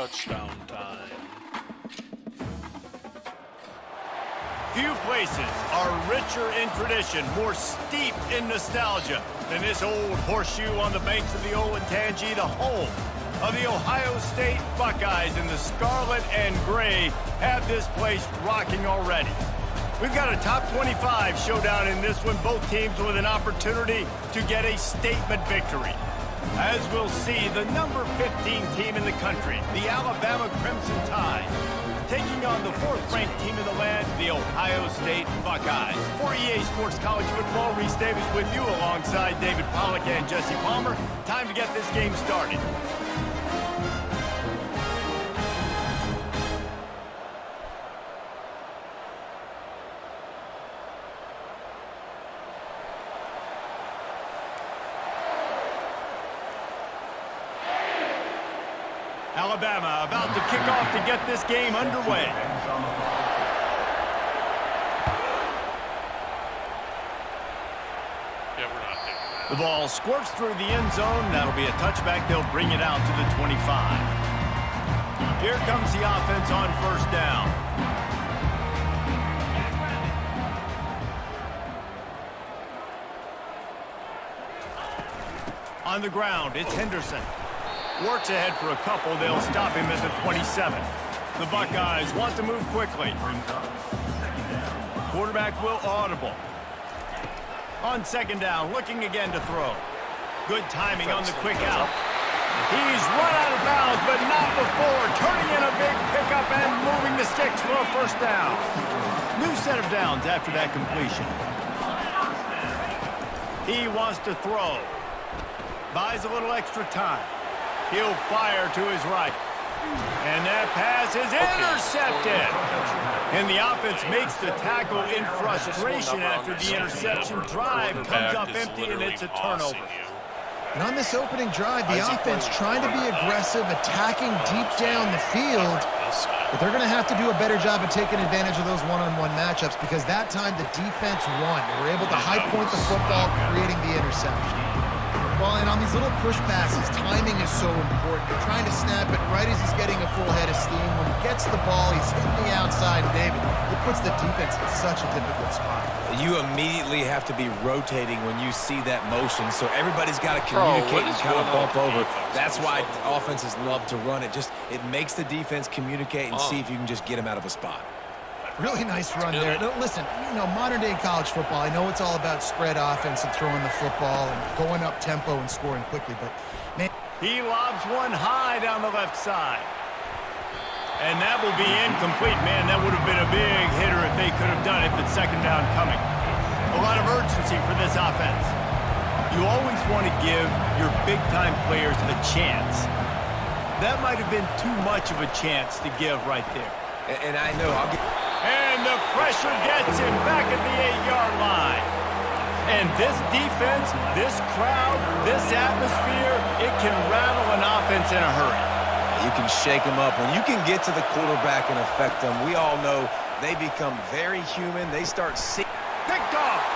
touchdown time. Few places are richer in tradition, more steeped in nostalgia than this old horseshoe on the banks of the Olentangy, the home of the Ohio State Buckeyes, and the scarlet and gray have this place rocking already. We've got a top 25 showdown in this one, both teams with an opportunity to get a statement victory. As we'll see, the number 15 team in the country, the Alabama Crimson Tide, taking on the fourth-ranked team in the land, the Ohio State Buckeyes. For EA Sports College Football, Reese Davis with you alongside David Pollack and Jesse Palmer. Time to get this game started. Alabama about to kick off to get this game underway. Yeah, we're not taking that. The ball squirts through the end zone. That'll be a touchback. They'll bring it out to the 25. Here comes the offense on first down. On the ground, it's Henderson. Works ahead for a couple. They'll stop him at the 27. The Buckeyes want to move quickly. Quarterback will audible. On second down, looking again to throw. Good timing on the quick out. He's run out of bounds, but not before. Turning in a big pickup and moving the sticks for a first down. New set of downs after that completion. He wants to throw. Buys a little extra time. He'll fire to his right. And that pass is intercepted. And the offense makes the tackle in frustration after the interception. Drive comes up empty, and it's a turnover. And on this opening drive, the offense trying to be aggressive, attacking deep down the field. But they're going to have to do a better job of taking advantage of those one-on-one matchups, because that time the defense won. They were able to high point the football, creating the interception. Well, and on these little push passes, timing is so important. You're trying to snap it right as he's getting a full head of steam. When he gets the ball, he's hitting the outside, David. It puts the defense in such a difficult spot. You immediately have to be rotating when you see that motion, so everybody's got to communicate and kind of bump over. That's why offenses love to run it. It makes the defense communicate and see if you can just get him out of a spot. Really nice run there. No, listen, you know, modern-day college football, I know it's all about spread offense and throwing the football and going up tempo and scoring quickly, but, man... He lobs one high down the left side. And that will be incomplete. Man, that would have been a big hitter if they could have done it, but second down coming. A lot of urgency for this offense. You always want to give your big-time players a chance. That might have been too much of a chance to give right there. And I know I'll get... And the pressure gets him back at the 8-yard line. And this defense, this crowd, this atmosphere, it can rattle an offense in a hurry. You can shake them up. When you can get to the quarterback and affect them, we all know they become very human. They start seeing... Picked off.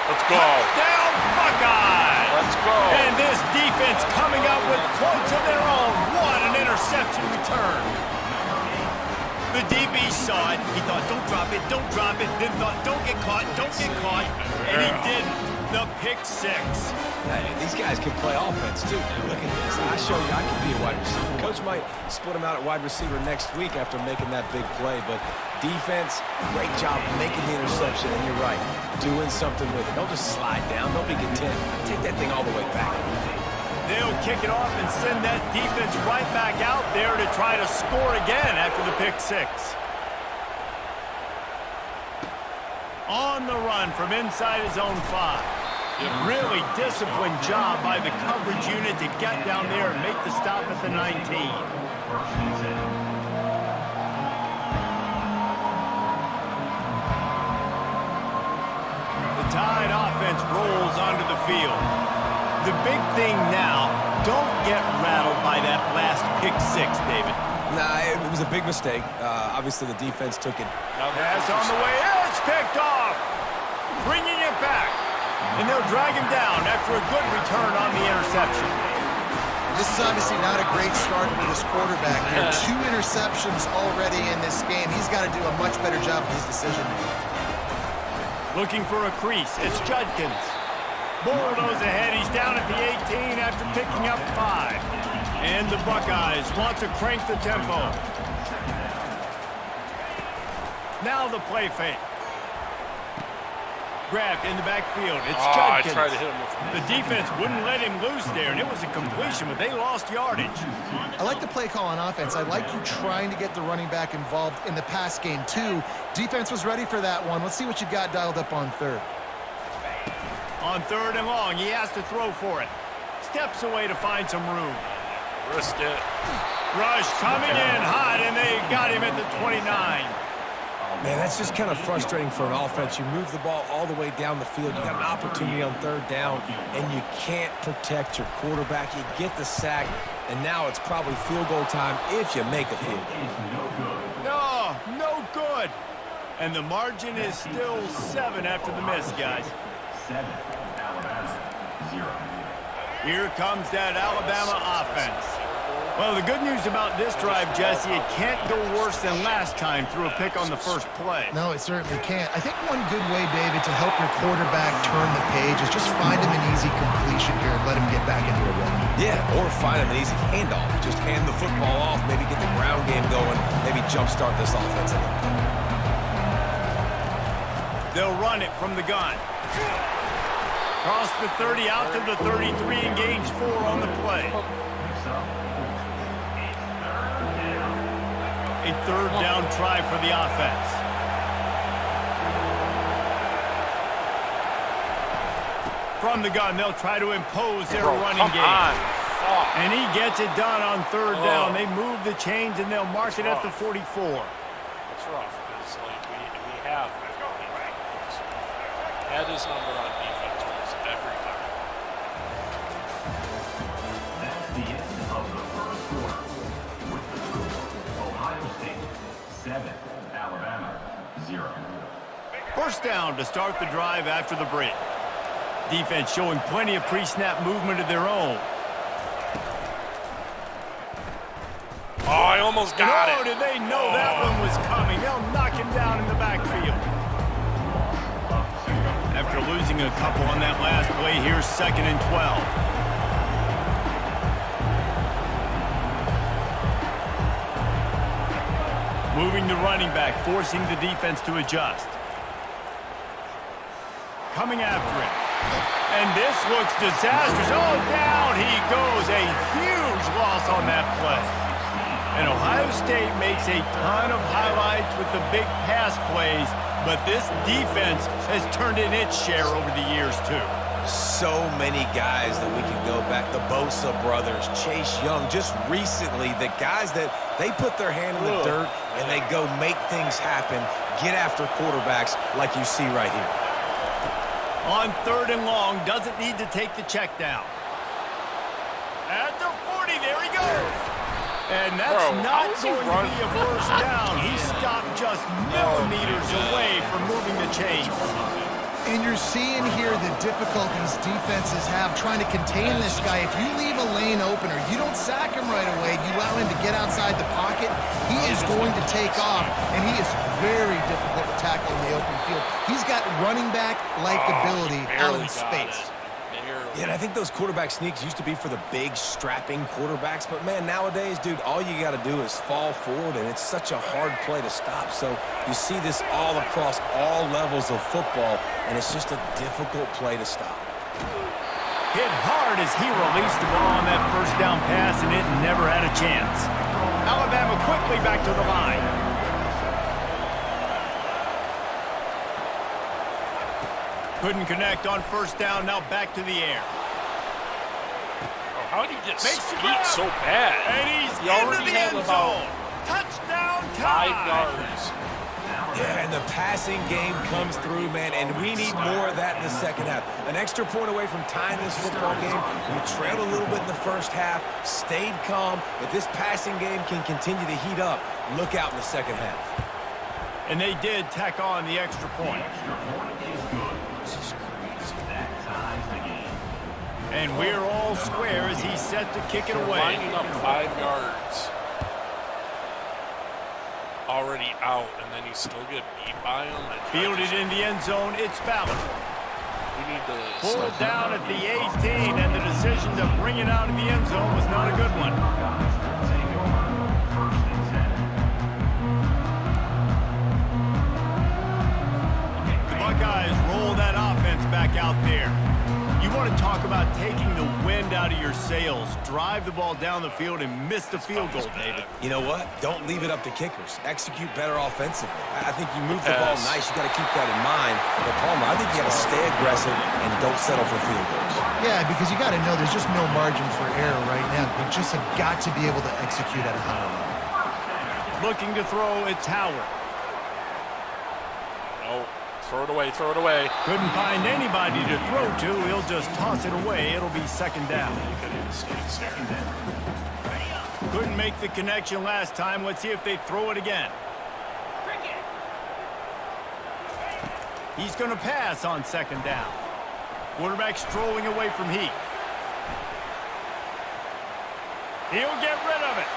Let's go. Touchdown, Buckeyes. Let's go. And this defense coming up with points of their own. What an interception return. The DB saw it. He thought, don't drop it, don't drop it. Then thought, don't get caught, don't get caught. And he didn't. The pick six. These guys can play offense, too. Look at this. I show you I can be a wide receiver. Coach might split him out at wide receiver next week after making that big play. But defense, great job making the interception. And you're right, doing something with it. Don't just slide down. Don't be content. Take that thing all the way back. They'll kick it off and send that defense right back out there to try to score again after the pick six. On the run from inside his own 5. Really disciplined job by the coverage unit to get down there and make the stop at the 19. The Tide offense rolls onto the field. The big thing now, don't get rattled by that last pick six, David. Nah, it was a big mistake. Obviously, the defense took it. Pass on the way. It's picked off. Bringing it back. And they'll drag him down after a good return on the interception. This is obviously not a great start for this quarterback here. 2 interceptions already in this game. He's got to do a much better job of his decision-making. Looking for a crease. It's Judkins. Bulldoze ahead. He's down at the 18 after picking up 5. And the Buckeyes want to crank the tempo. Now the play fake. Grabbed in the backfield. It's Judkins. I tried to hit him with The defense wouldn't let him loose there, and it was a completion, but they lost yardage. I like the play call on offense. I like you trying to get the running back involved in the pass game, too. Defense was ready for that one. Let's see what you got dialed up on third. On 3rd and long, he has to throw for it. Steps away to find some room. Risk it. Rush coming in hot, and they got him at the 29. Man, that's just kind of frustrating for an offense. You move the ball all the way down the field. You got an opportunity on 3rd down, and you can't protect your quarterback. You get the sack, and now it's probably field goal time if you make a field goal. No good. And the margin is still 7 after the miss, guys. 7, Alabama, 0. Here comes that Alabama offense. Well, the good news about this drive, Jesse, it can't go worse than last time through a pick on the first play. No, it certainly can't. I think one good way, David, to help your quarterback turn the page is just find him an easy completion here and let him get back into a rhythm. Yeah, or find him an easy handoff. Just hand the football off, maybe get the ground game going, maybe jumpstart this offense a little bit. They'll run it from the gun. Cross the 30 out to the 33 and gains 4 on the play. A 3rd down try for the offense. From the gun, they'll try to impose their running game. And he gets it done on 3rd down. They move the chains, and they'll mark it at the 44. That's rough, because like we have had his number on defense almost every time. That's the end of the first quarter. With the score, Ohio State, 7, Alabama, 0. First down to start the drive after the break. Defense showing plenty of pre-snap movement of their own. Oh, I almost got it. Did they know that one was coming? They'll knock him down in the backfield. After losing a couple on that last play, here's 2nd and 12. Moving the running back, forcing the defense to adjust. Coming after it. And this looks disastrous. Oh, down he goes. A huge loss on that play. And Ohio State makes a ton of highlights with the big pass plays, but this defense has turned in its share over the years, too. So many guys that we can go back. The Bosa brothers, Chase Young, just recently, the guys that they put their hand in the dirt and they go make things happen, get after quarterbacks like you see right here. On 3rd and long, doesn't need to take the check down. At the 40, there he goes. And that's not going to be a first down. He stopped just millimeters away from moving the chains. And you're seeing here the difficulties defenses have trying to contain this guy. If you leave a lane open or you don't sack him right away, you allow him to get outside the pocket, he is going to take off, and he is very difficult to tackle in the open field. He's got running back-like ability out in space. Yeah, and I think those quarterback sneaks used to be for the big, strapping quarterbacks. But, man, nowadays, dude, all you got to do is fall forward, and it's such a hard play to stop. So you see this all across all levels of football, and it's just a difficult play to stop. Hit hard as he released the ball on that first down pass, and it never had a chance. Alabama quickly back to the line. Couldn't connect on first down, now back to the air. Oh, how did he get Makes the beat grab. so bad? And he's He into already the had end about zone. Touchdown 5 time. yards. Yeah, and the passing game comes through, man, and we need more of that in the second half. An extra point away from tying this football game. We trailed a little bit in the first half, stayed calm. If this passing game can continue to heat up, look out in the second half. And they did tack on the extra point. Extra point is good. That time. And we're all square as he's set to kick it away. Lining up 5 yards. Already out, and then you still get beat by him. Fielded in the end zone, it's Ballard. We need to Pulled down at the 18, and the decision to bring it out of the end zone was not a good one. The Buckeyes roll that offense back out there. You want to talk about taking the wind out of your sails. Drive the ball down the field and miss the field goal, David. You know what? Don't leave it up to kickers. Execute better offensively. I think you move the ball nice. You got to keep that in mind. But Palmer, I think you got to stay aggressive and don't settle for field goals. Yeah, because you got to know there's just no margin for error right now. You just have got to be able to execute at a high level. Looking to throw, it's Howard. Oh, throw it away, throw it away. Couldn't find anybody to throw to. He'll just toss it away. It'll be second down. Couldn't make the connection last time. Let's see if they throw it again. He's going to pass on second down. Quarterback strolling away from Heath. He'll get rid of it.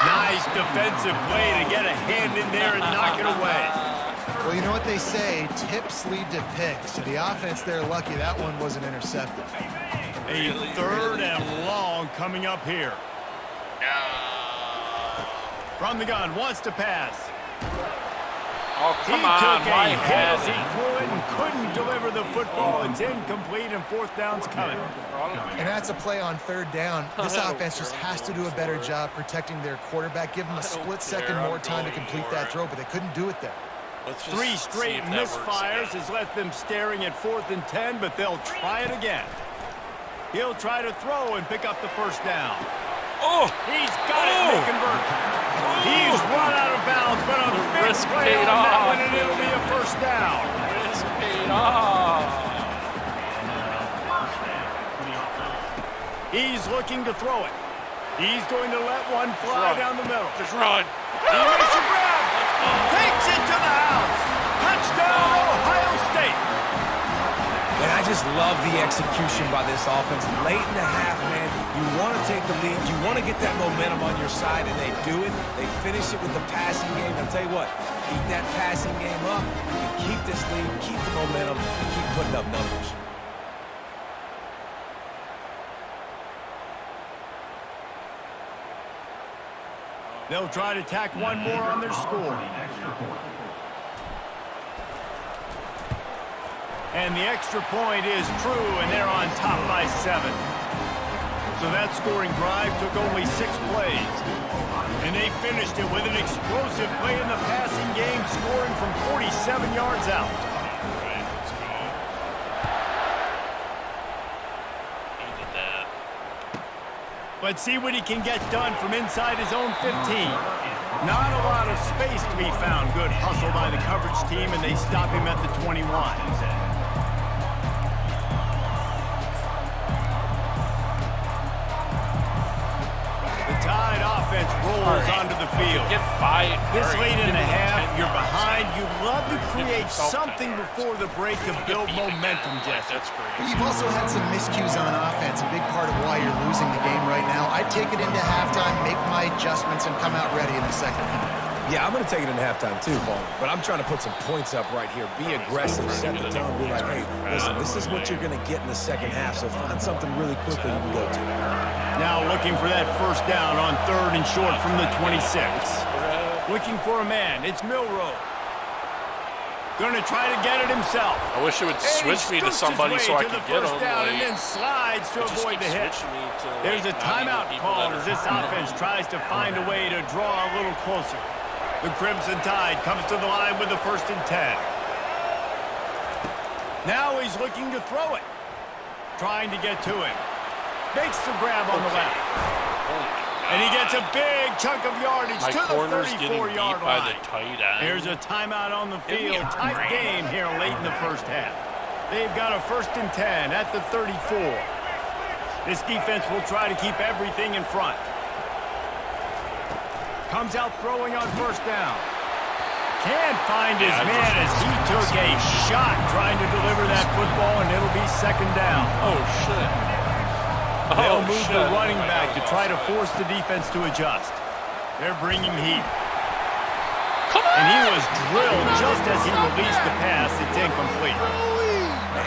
Nice defensive play to get a hand in there and knock it away. Well, you know what they say, tips lead to picks. So the offense there, lucky that one wasn't intercepted. A third and long coming up here. From the gun, wants to pass. Oh, come He on, took a my hit head. as he threw it and couldn't deliver the football. It's incomplete and fourth down's coming. And that's a play on third down. This offense just has to do a better job protecting their quarterback. Give them a split second more time to complete that throw, but they couldn't do it there. Let's just Three see straight if that works misfires again. has left them staring at 4th and 10, but they'll try it again. He'll try to throw and pick up the first down. Oh, He's got it and they convert. He's run out of bounds, but a big risk play paid on that off. one, and it'll be a first down. risk paid off. He's looking to throw it. He's going to let one fly down the middle. Just run. He makes a grab. Takes it to the house. Touchdown, Ohio State. And I just love the execution by this offense. Late in the half, man, you want to take the lead. You want to get that momentum on your side, and they do it. They finish it with the passing game. I'll tell you what, keep that passing game up. You keep this lead, keep the momentum, keep putting up numbers. They'll try to tack one more on their score. And the extra point is true, and they're on top by 7. So that scoring drive took only 6 plays. And they finished it with an explosive play in the passing game, scoring from 47 yards out. Right, let's go. Needed that. But see what he can get done from inside his own 15. Not a lot of space to be found. Good hustle by the coverage team, and they stop him at the 21. Tide offense rolls onto the field. Get 5. This All right, late in give the me half, 10 you're yards. behind. You'd love to create yourself something 10 yards. before the break to build momentum, Jesse. That's great. You've also had some miscues on offense, a big part of why you're losing the game right now. I'd take it into halftime, make my adjustments, and come out ready in the second half. Yeah, I'm going to take it in halftime too, Paul. But I'm trying to put some points up right here. Be aggressive, set the tone, be like, hey, listen, this is what you're going to get in the second half, so find something really quickly you can go to. Now looking for that first down on 3rd and short from the 26. Looking for a man. It's Milroe. Going to try to get it himself. I wish it would switch me to somebody so I could get him. Down and then slides to avoid the hit. There's a timeout called as this offense tries to find a way to draw a little closer. The Crimson Tide comes to the line with the 1st and 10. Now he's looking to throw it. Trying to get to him. Makes the grab on the left. And he gets a big chunk of yardage to the 34-yard by line. the tight end. There's a timeout on the field. Tight game here late in the first half. They've got a 1st and 10 at the 34. This defense will try to keep everything in front. Comes out throwing on 1st down. Can't find his man as he took a shot trying to deliver that football, and it'll be second down. Oh, shit. They'll move the running back to try to force the defense to adjust. They're bringing heat. And he was drilled just as he released the pass. It's incomplete.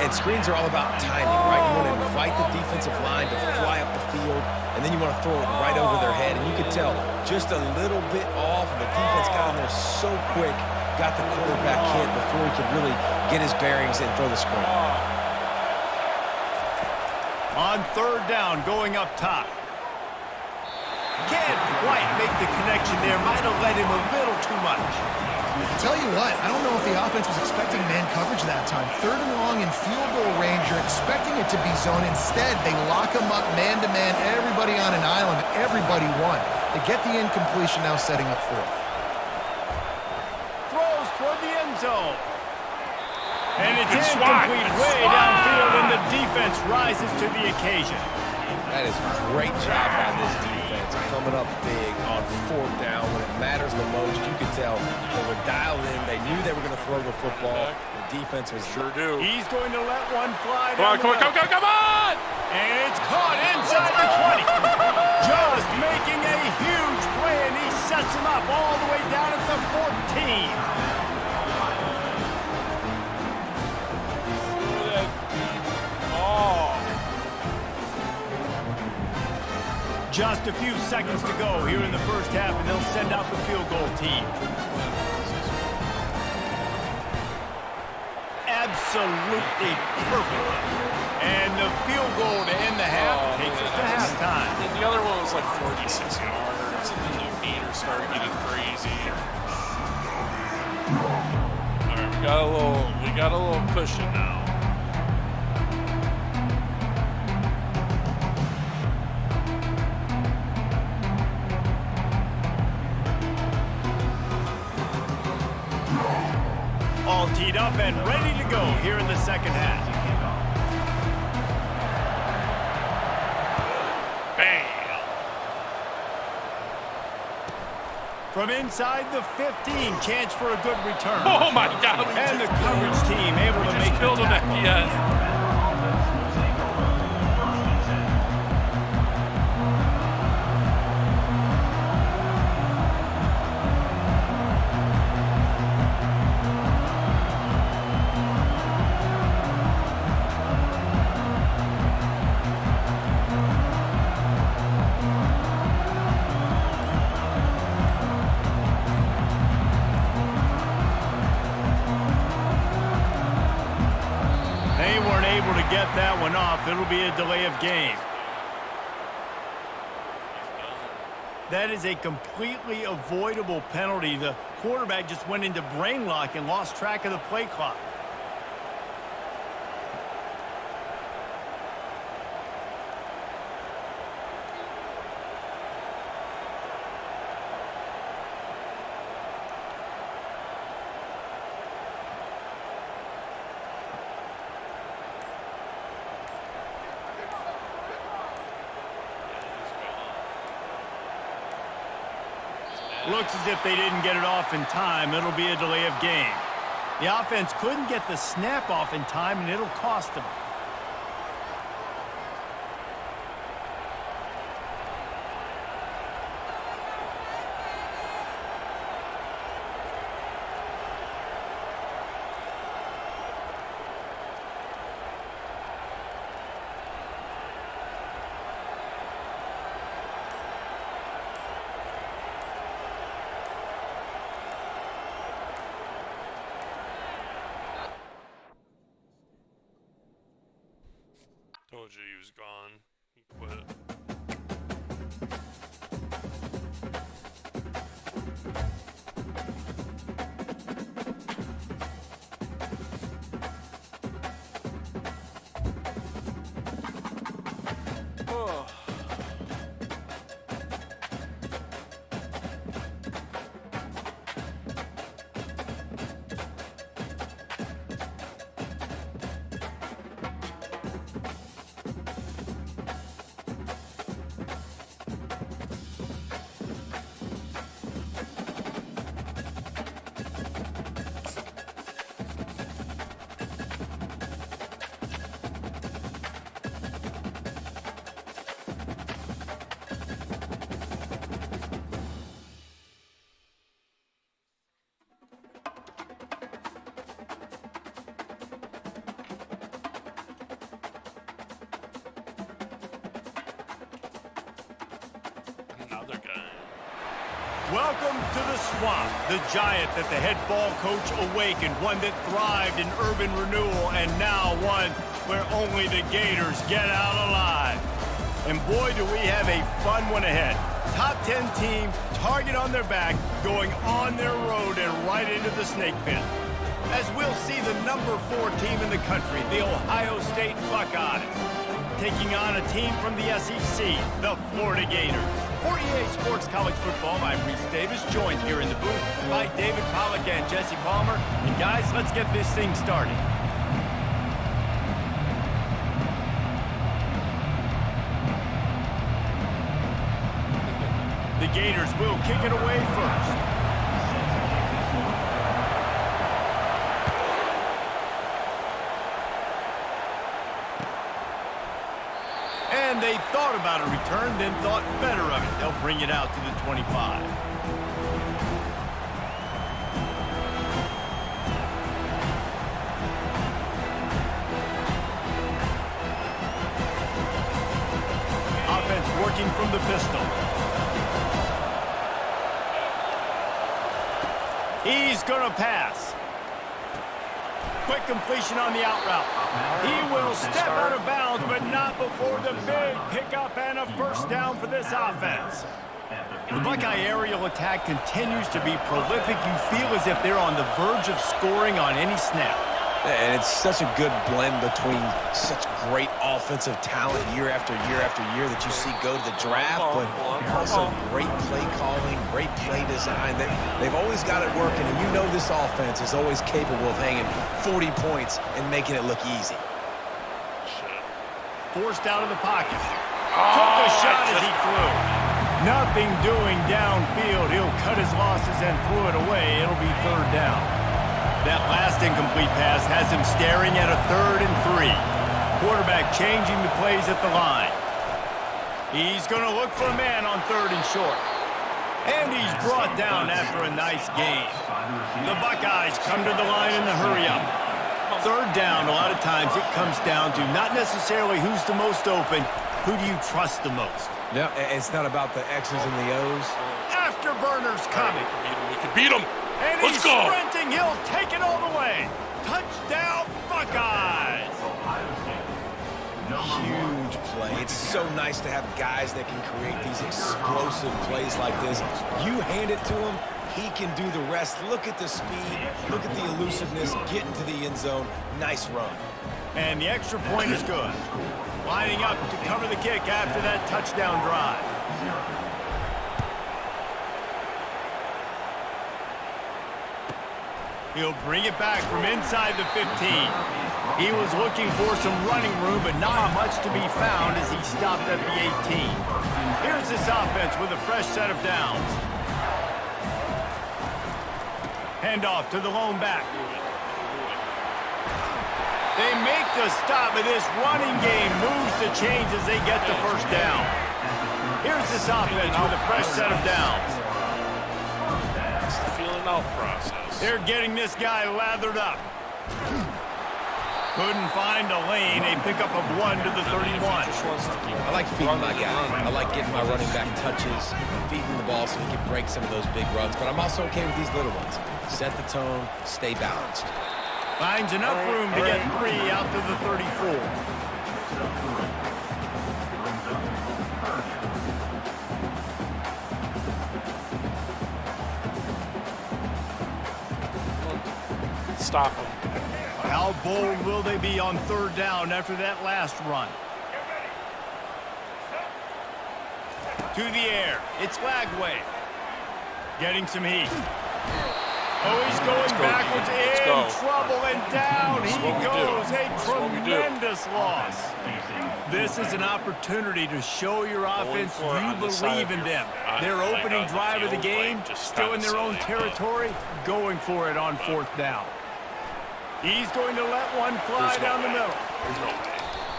And screens are all about timing, right? You want to invite the defensive line to fly up the field, and then you want to throw it right over their head. And you could tell just a little bit off, and the defense got in there so quick, got the quarterback hit before he could really get his bearings and throw the screen. On third down, going up top. Can't quite make the connection there. Might have led him a little too much. Tell you what, I don't know if the offense was expecting man coverage that time. Third and long in field goal range, you're expecting it to be zone. Instead, they lock him up man-to-man, everybody on an island, everybody won. They get the incompletion, now setting up fourth. Throws toward the end zone. And it's incomplete way downfield, and the defense rises to the occasion. That is a great job by this defense, coming up big on fourth down when it matters the most. You could tell they were dialed in. They knew they were going to throw the football. The defense was sure do. He's going to let one fly. Come on! And it's caught inside the 20. Just making a huge play, and he sets him up all the way down at the 14. Just a few seconds to go here in the first half, and they'll send out the field goal team. Absolutely perfect. And the field goal to end the half takes us to halftime. And the other one was like 46 yards, and then the meters started getting crazy. All right, we got a little cushion now. All teed up and ready to go here in the second half. Bam! From inside the 15, chance for a good return. Oh my God! And the coverage team able to make the tackle. Yes. Get that one off. It'll be a delay of game. That is a completely avoidable penalty. The quarterback just went into brain lock and lost track of the play clock. Looks as if they didn't get it off in time. It'll be a delay of game. The offense couldn't get the snap off in time, and it'll cost them. Told you he was gone. He quit. Oh. Welcome to the swamp, the giant that the head ball coach awakened, one that thrived in urban renewal, and now one where only the Gators get out alive. And boy, do we have a fun one ahead. Top 10 team, target on their back, going on their road and right into the snake pit. As we'll see the number 4 team in the country, the Ohio State Buckeyes, taking on a team from the SEC, the Florida Gators. For EA Sports College Football, I'm Reese Davis, joined here in the booth by David Pollack and Jesse Palmer. And guys, let's get this thing started. The Gators will kick it away first. And they thought about a return, then thought better of it. They'll bring it out to the 25. Offense working from the pistol. He's going to pass. Quick completion on the out route. He will step out of bounds, but not before the big pickup and a first down for this offense. The Buckeye aerial attack continues to be prolific. You feel as if they're on the verge of scoring on any snap. And it's such a good blend between such great offensive talent year after year after year that you see go to the draft, but also great play calling, great play design. They've always got it working, and you know this offense is always capable of hanging 40 points and making it look easy. Forced out of the pocket. Took a shot as he threw. Nothing doing downfield. He'll cut his losses and threw it away. It'll be third down. That last incomplete pass has him staring at a 3rd and 3. Quarterback changing the plays at the line. He's going to look for a man on 3rd and short. And he's brought down after a nice gain. The Buckeyes come to the line in the hurry-up. 3rd down, a lot of times it comes down to not necessarily who's the most open, who do you trust the most? Yeah, it's not about the X's and the O's. Afterburners coming. We can beat them. And Let's he's go. sprinting. He'll take it all the way. Touchdown, Buckeyes. Huge play. It's so nice to have guys that can create these explosive plays like this. You hand it to him, he can do the rest. Look at the speed. Look at the elusiveness. Get into the end zone. Nice run. And the extra point is good. Lining up to cover the kick after that touchdown drive. He'll bring it back from inside the 15. He was looking for some running room, but not much to be found as he stopped at the 18. Here's this offense with a fresh set of downs. Handoff to the lone back. They make the stop, but this running game moves the chains as they get the first down. Here's this offense with a fresh set of downs. It's the feeling out process. They're getting this guy lathered up. Couldn't find a lane. A pickup of 1 to the 31. I like feeding my guy. I like getting my running back touches, feeding the ball so he can break some of those big runs. But I'm also okay with these little ones. Set the tone, stay balanced. Finds enough room to get 3 out to the 34. Stop him. How bold will they be on 3rd down after that last run? To the air. It's Lagway. Getting some heat. Oh, he's going backwards in trouble and down. He goes. A tremendous loss. This is an opportunity to show your offense you believe in them. Their opening drive of the game, still in their own territory, going for it on 4th down. He's going to let one fly down the middle.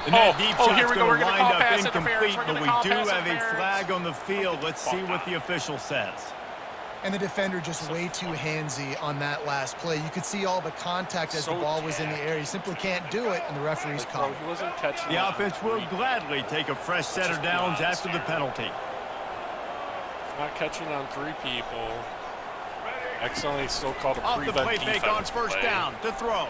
And that deep shot's here we go. We're going to going to wind call up pass incomplete, interference. We're but going we to call do pass have a interference. flag on the field. Let's see what the official says. And the defender just way too handsy on that last play. You could see all the contact as the ball was in the air. He simply can't do it, and the referee's called. He wasn't catching The offense will gladly take a fresh set of downs after the penalty. Not catching on 3 people. Accidentally still called a Off the prevent play fake defense on first play. down to throw.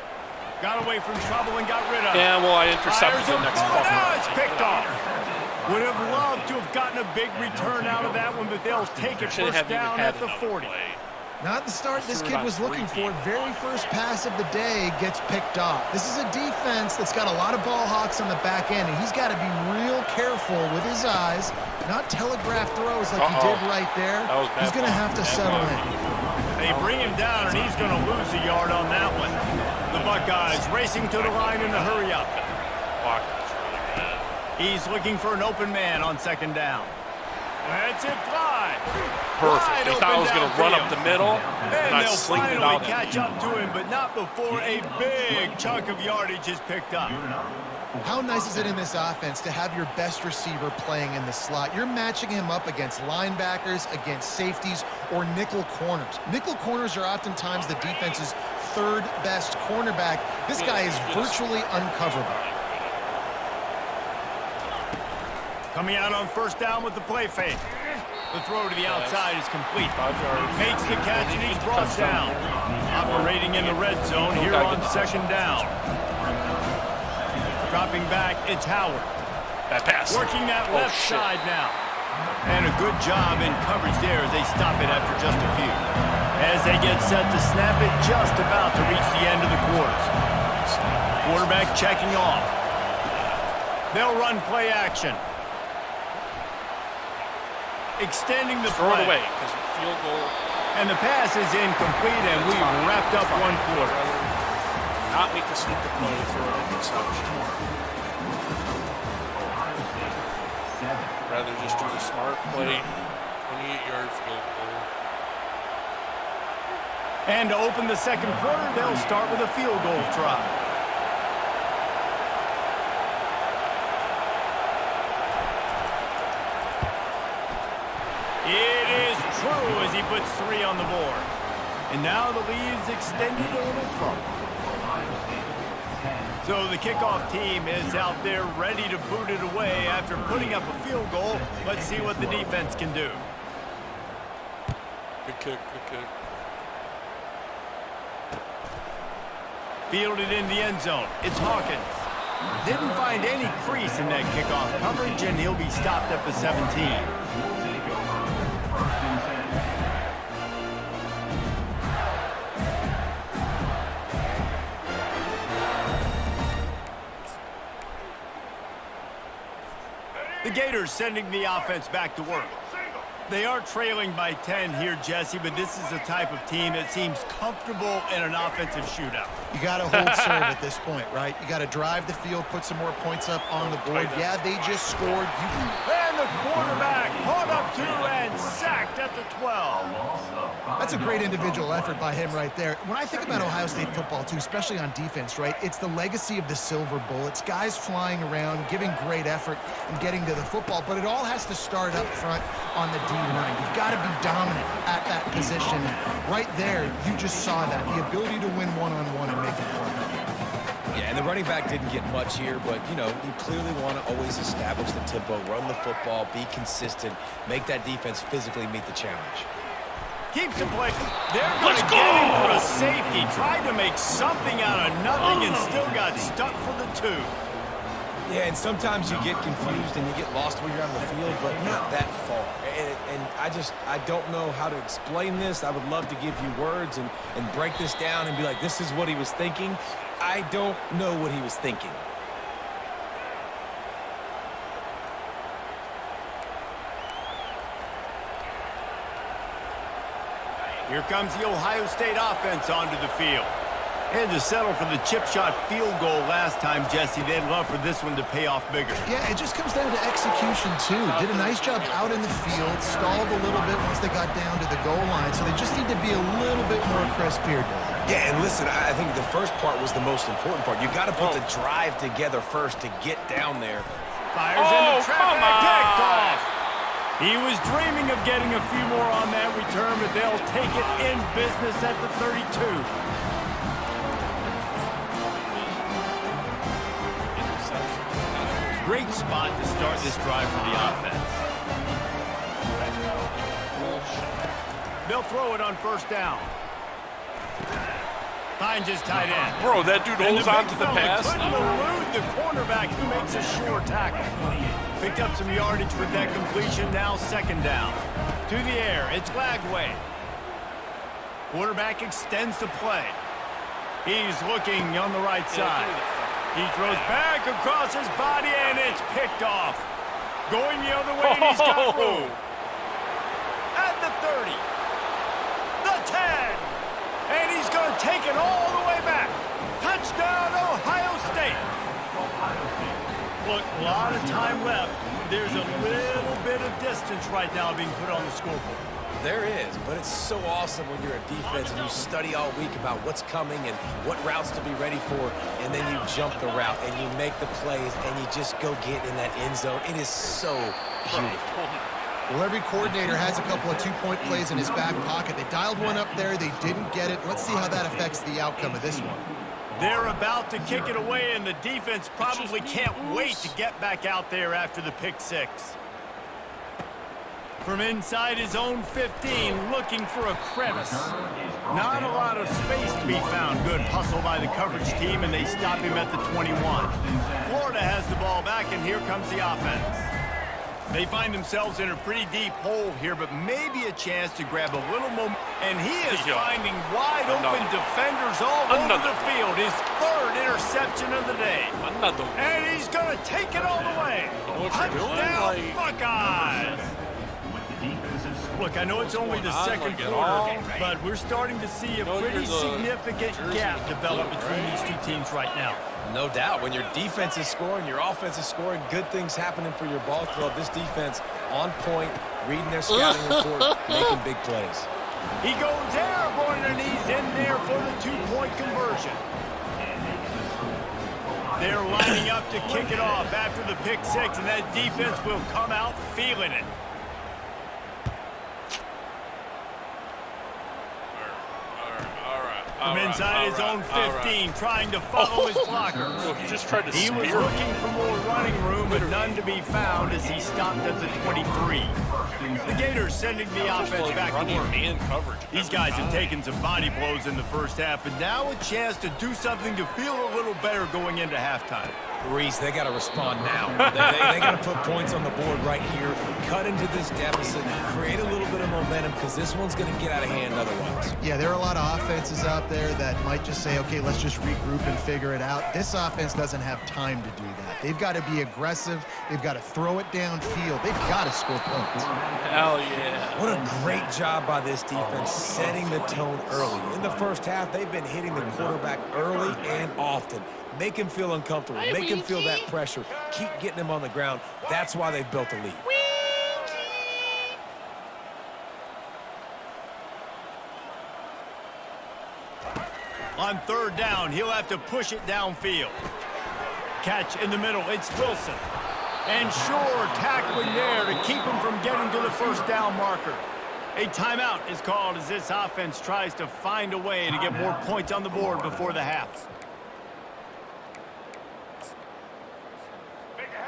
Got away from trouble and got rid of it. Yeah, well, I intercepted Fires the him. next Oh, play. now it's picked off. Would have loved to have gotten a big return out of that one, but they'll take it Should first have even down had at the another 40. play. Not the start this Threw it kid on was 3 looking for. people. Very first pass of the day gets picked off. This is a defense that's got a lot of ball hawks on the back end, and he's got to be real careful with his eyes, not telegraph throws like he did right there. That was bad He's going to ball. have to Bad settle ball. in. They bring him down, and he's going to lose a yard on that one. The Buckeyes racing to the line in a hurry up. Block was really bad. He's looking for an open man on second down. That's it, fly. Perfect. They thought I was going to run up the middle, And and I they'll slinged it finally out. catch up to him, but not before a big chunk of yardage is picked up. How nice is it in this offense to have your best receiver playing in the slot? You're matching him up against linebackers, against safeties, or nickel corners. Nickel corners are oftentimes the defense's third best cornerback. This guy is virtually uncoverable. Coming out on first down with the play fake. The throw to the outside is complete. 5 yards. Makes the catch and he's brought down. Operating in the red zone here on second down. Dropping back, it's Howard. That pass. Working that Oh, left shit. side now. And a good job in coverage there as they stop it after just a few. As they get set to snap it, just about to reach the end of the quarter. Quarterback checking off. They'll run play action. Extending the Throw play. it away, because field goal. And the pass is incomplete, and we've wrapped up one quarter. Not make the sneak the play, throw an interception. Rather just do the smart play, 28-yard field goal. And to open the second quarter, they'll start with a field goal try. It is true as he puts 3 on the board. And now the lead's extended a little further. So the kickoff team is out there ready to boot it away after putting up a field goal. Let's see what the defense can do. Good kick, good kick. Fielded in the end zone. It's Hawkins. Didn't find any crease in that kickoff coverage, and he'll be stopped at the 17. The Gators sending the offense back to work. They are trailing by 10 here, Jesse, but this is the type of team that seems comfortable in an offensive shootout. You got to hold serve at this point, right? You got to drive the field, put some more points up on the board. Yeah, they just scored. And the quarterback caught up to and sacked at the 12. That's a great individual effort by him right there. When I think about Ohio State football, too, especially on defense, right, it's the legacy of the Silver Bullets, guys flying around, giving great effort and getting to the football, but it all has to start up front on the D-line. You've got to be dominant at that position. And right there, you just saw that, the ability to win one-on-one and make a play. Yeah, and the running back didn't get much here, but, you know, you clearly want to always establish the tempo, run the football, be consistent, make that defense physically meet the challenge. Keeps the play. They're going to get him for a safety. Tried to make something out of nothing and still got stuck for the 2. Yeah, and sometimes you get confused and you get lost when you're on the field, but not that far. And I don't know how to explain this. I would love to give you words and break this down and be like, this is what he was thinking. I don't know what he was thinking. Here comes the Ohio State offense onto the field. And to settle for the chip shot field goal last time, Jesse, they'd love for this one to pay off bigger. Yeah, it just comes down to execution, too. Did a nice job out in the field, stalled a little bit once they got down to the goal line, so they just need to be a little bit more crisp here. Yeah, and listen, I think the first part was the most important part. You got to put the drive together first to get down there. Fires into traffic, picked off. He was dreaming of getting a few more on that return, but they'll take it in business at the 32. Great spot to start this drive for the offense. They'll throw it on first down. Finds his tight end. Bro, that dude holds on to the pass. Couldn't elude the cornerback who makes a sure tackle. Picked up some yardage with that completion. Now second down. To the air. It's Lagway. Quarterback extends the play. He's looking on the right side. He throws back across his body, and it's picked off. Going the other way, and he's got room. At the 30. The 10. And he's going to take it all the way back. Touchdown, Ohio State. Look, a lot of time left. There's a little bit of distance right now being put on the scoreboard. There is, but it's so awesome when you're a defense and you study all week about what's coming and what routes to be ready for, and then you jump the route and you make the plays and you just go get in that end zone. It is so beautiful. Well, every coordinator has a couple of two-point plays in his back pocket. They dialed one up there. They didn't get it. Let's see how that affects the outcome of this one. They're about to kick it away, and the defense probably can't wait to get back out there after the pick six. From inside his own 15, looking for a crevice. Not a lot of space to be found. Good hustle by the coverage team, and they stop him at the 21. Florida has the ball back, and here comes the offense. They find themselves in a pretty deep hole here, but maybe a chance to grab a little moment. And he is finding wide-open defenders all over the field. His third interception of the day. And he's going to take it all the way. Touchdown, Buckeyes. Look, I know it's only the second quarter, but we're starting to see a pretty significant gap develop between these two teams right now. No doubt. When your defense is scoring, your offense is scoring, good things happening for your ball club. This defense on point, reading their scouting report, making big plays. He goes airborne, and he's in there for the two-point conversion. They're lining up to kick it off after the pick six, and that defense will come out feeling it. From inside his own 15, trying to follow his blocker. He just tried to He was looking for more running room, but none to be found as he stopped at the 23. The Gators sending the offense back to work. These guys have taken some body blows in the first half, and now a chance to do something to feel a little better going into halftime. Reese, they got to respond now. They got to put points on the board right here, cut into this deficit, create a little bit of momentum, because this one's going to get out of hand otherwise. Yeah, there are a lot of offenses out there that might just say, okay, let's just regroup and figure it out. This offense doesn't have time to do that. They've got to be aggressive. They've got to throw it downfield. They've got to score points. Hell yeah. What a great job by this defense setting the tone early. In the first half, they've been hitting the quarterback early and often. Make him feel uncomfortable. Make him feel that pressure. Keep getting him on the ground. That's why they've built a lead. On third down, he'll have to push it downfield. Catch in the middle. It's Wilson. And sure, tackling there to keep him from getting to the first down marker. A timeout is called as this offense tries to find a way to get more points on the board before the half.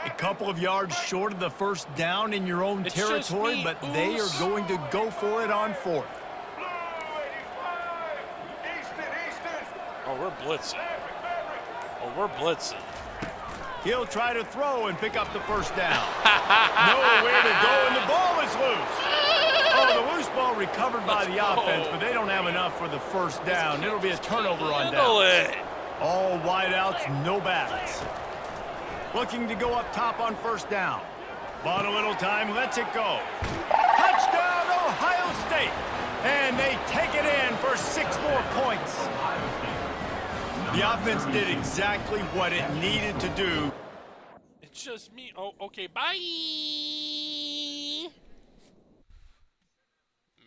A couple of yards short of the first down in your own territory, but they are going to go for it on fourth. Oh, we're blitzing. Oh, we're blitzing. He'll try to throw and pick up the first down. Nowhere to go, and the ball is loose. Oh, the loose ball recovered by the offense, but they don't have enough for the first down. It'll be a turnover on down. All wideouts, no backs. Looking to go up top on first down. Bought a little time, lets it go. Touchdown, Ohio State. And they take it in for 6 more points. The offense did exactly what it needed to do. It's just me. Oh, okay, bye.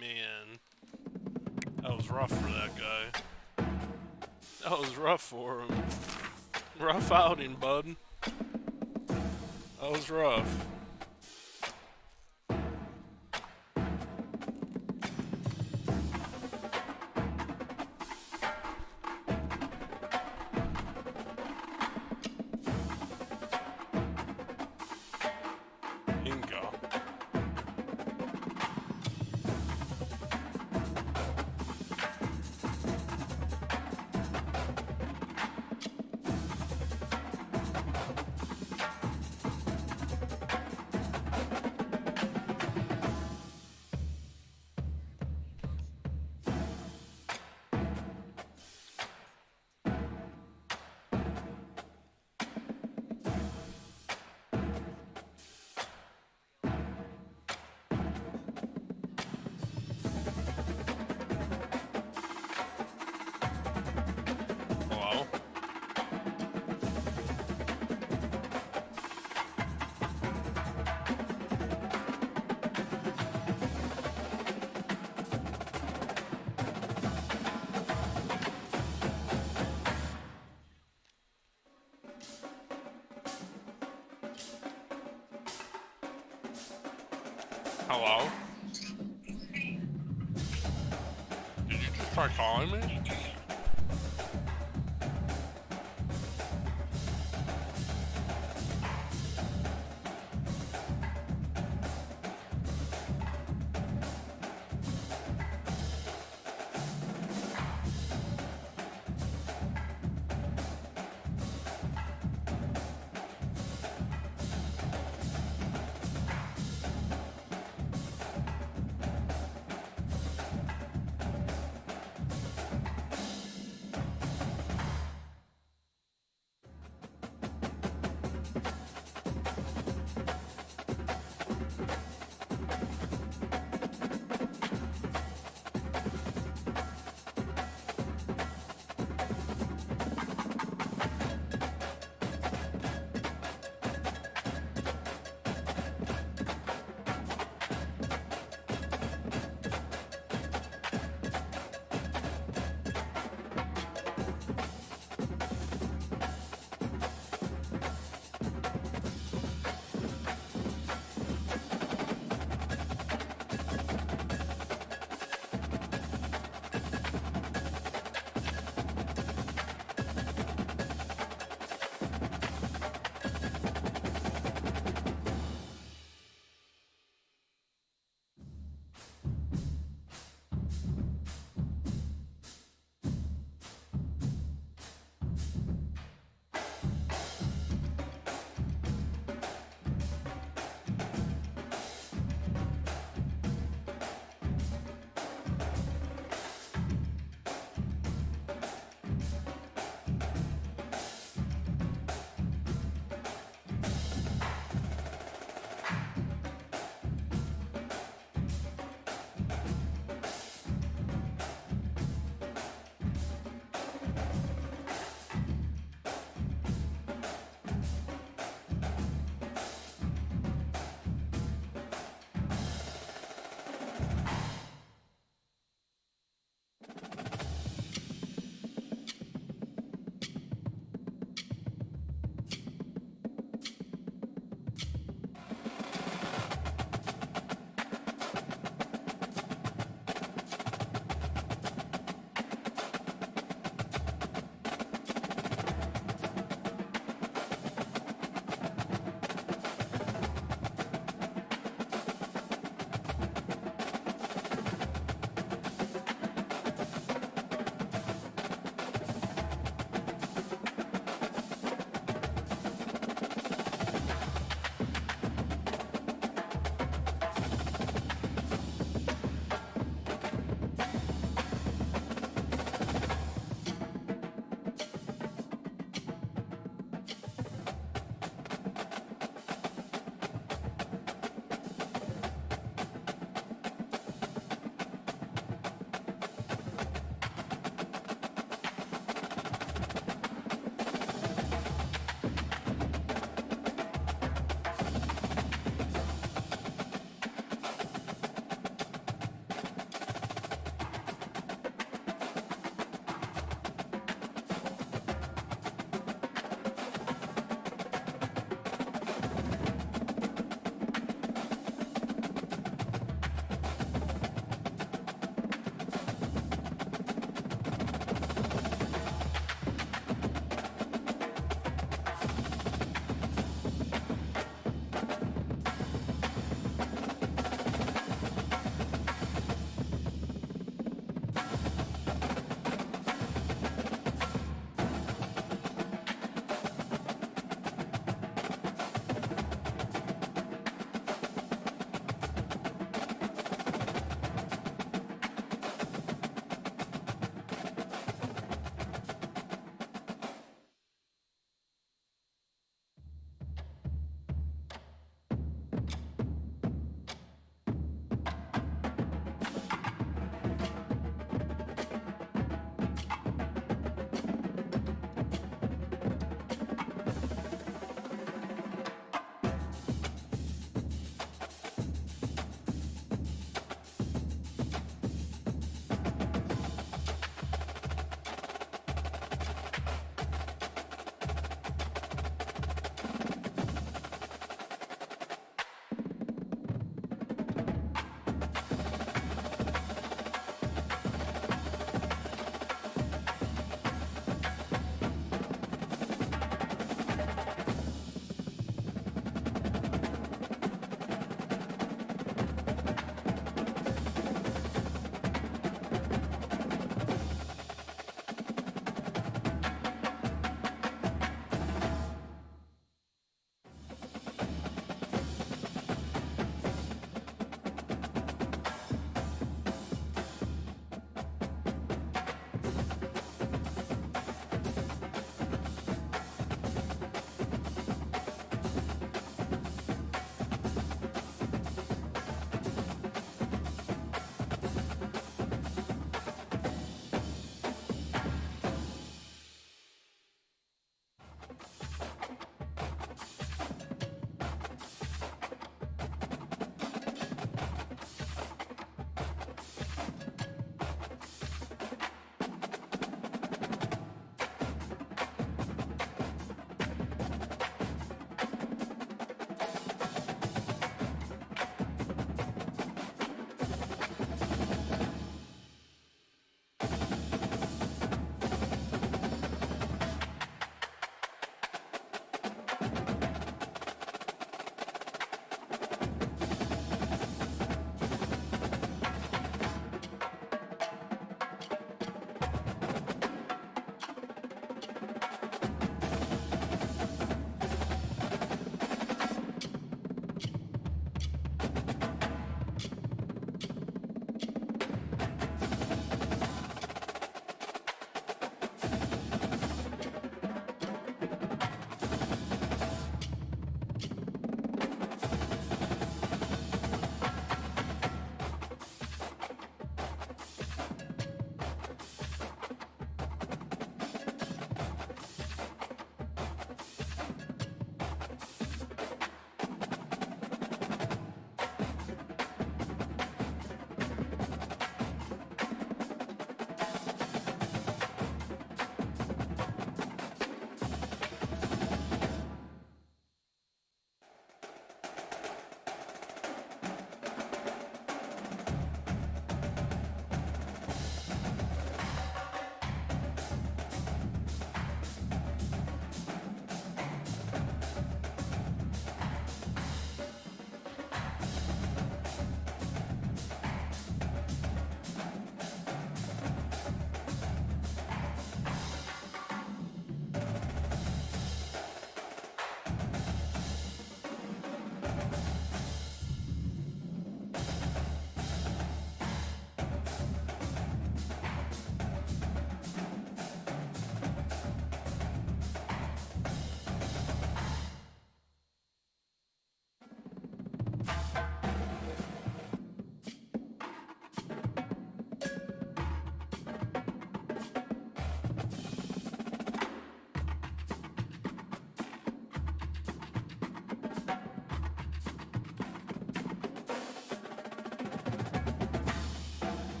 Man, that was rough for that guy. That was rough for him. Rough outing, bud. That was rough. Hello? Did you just try calling me?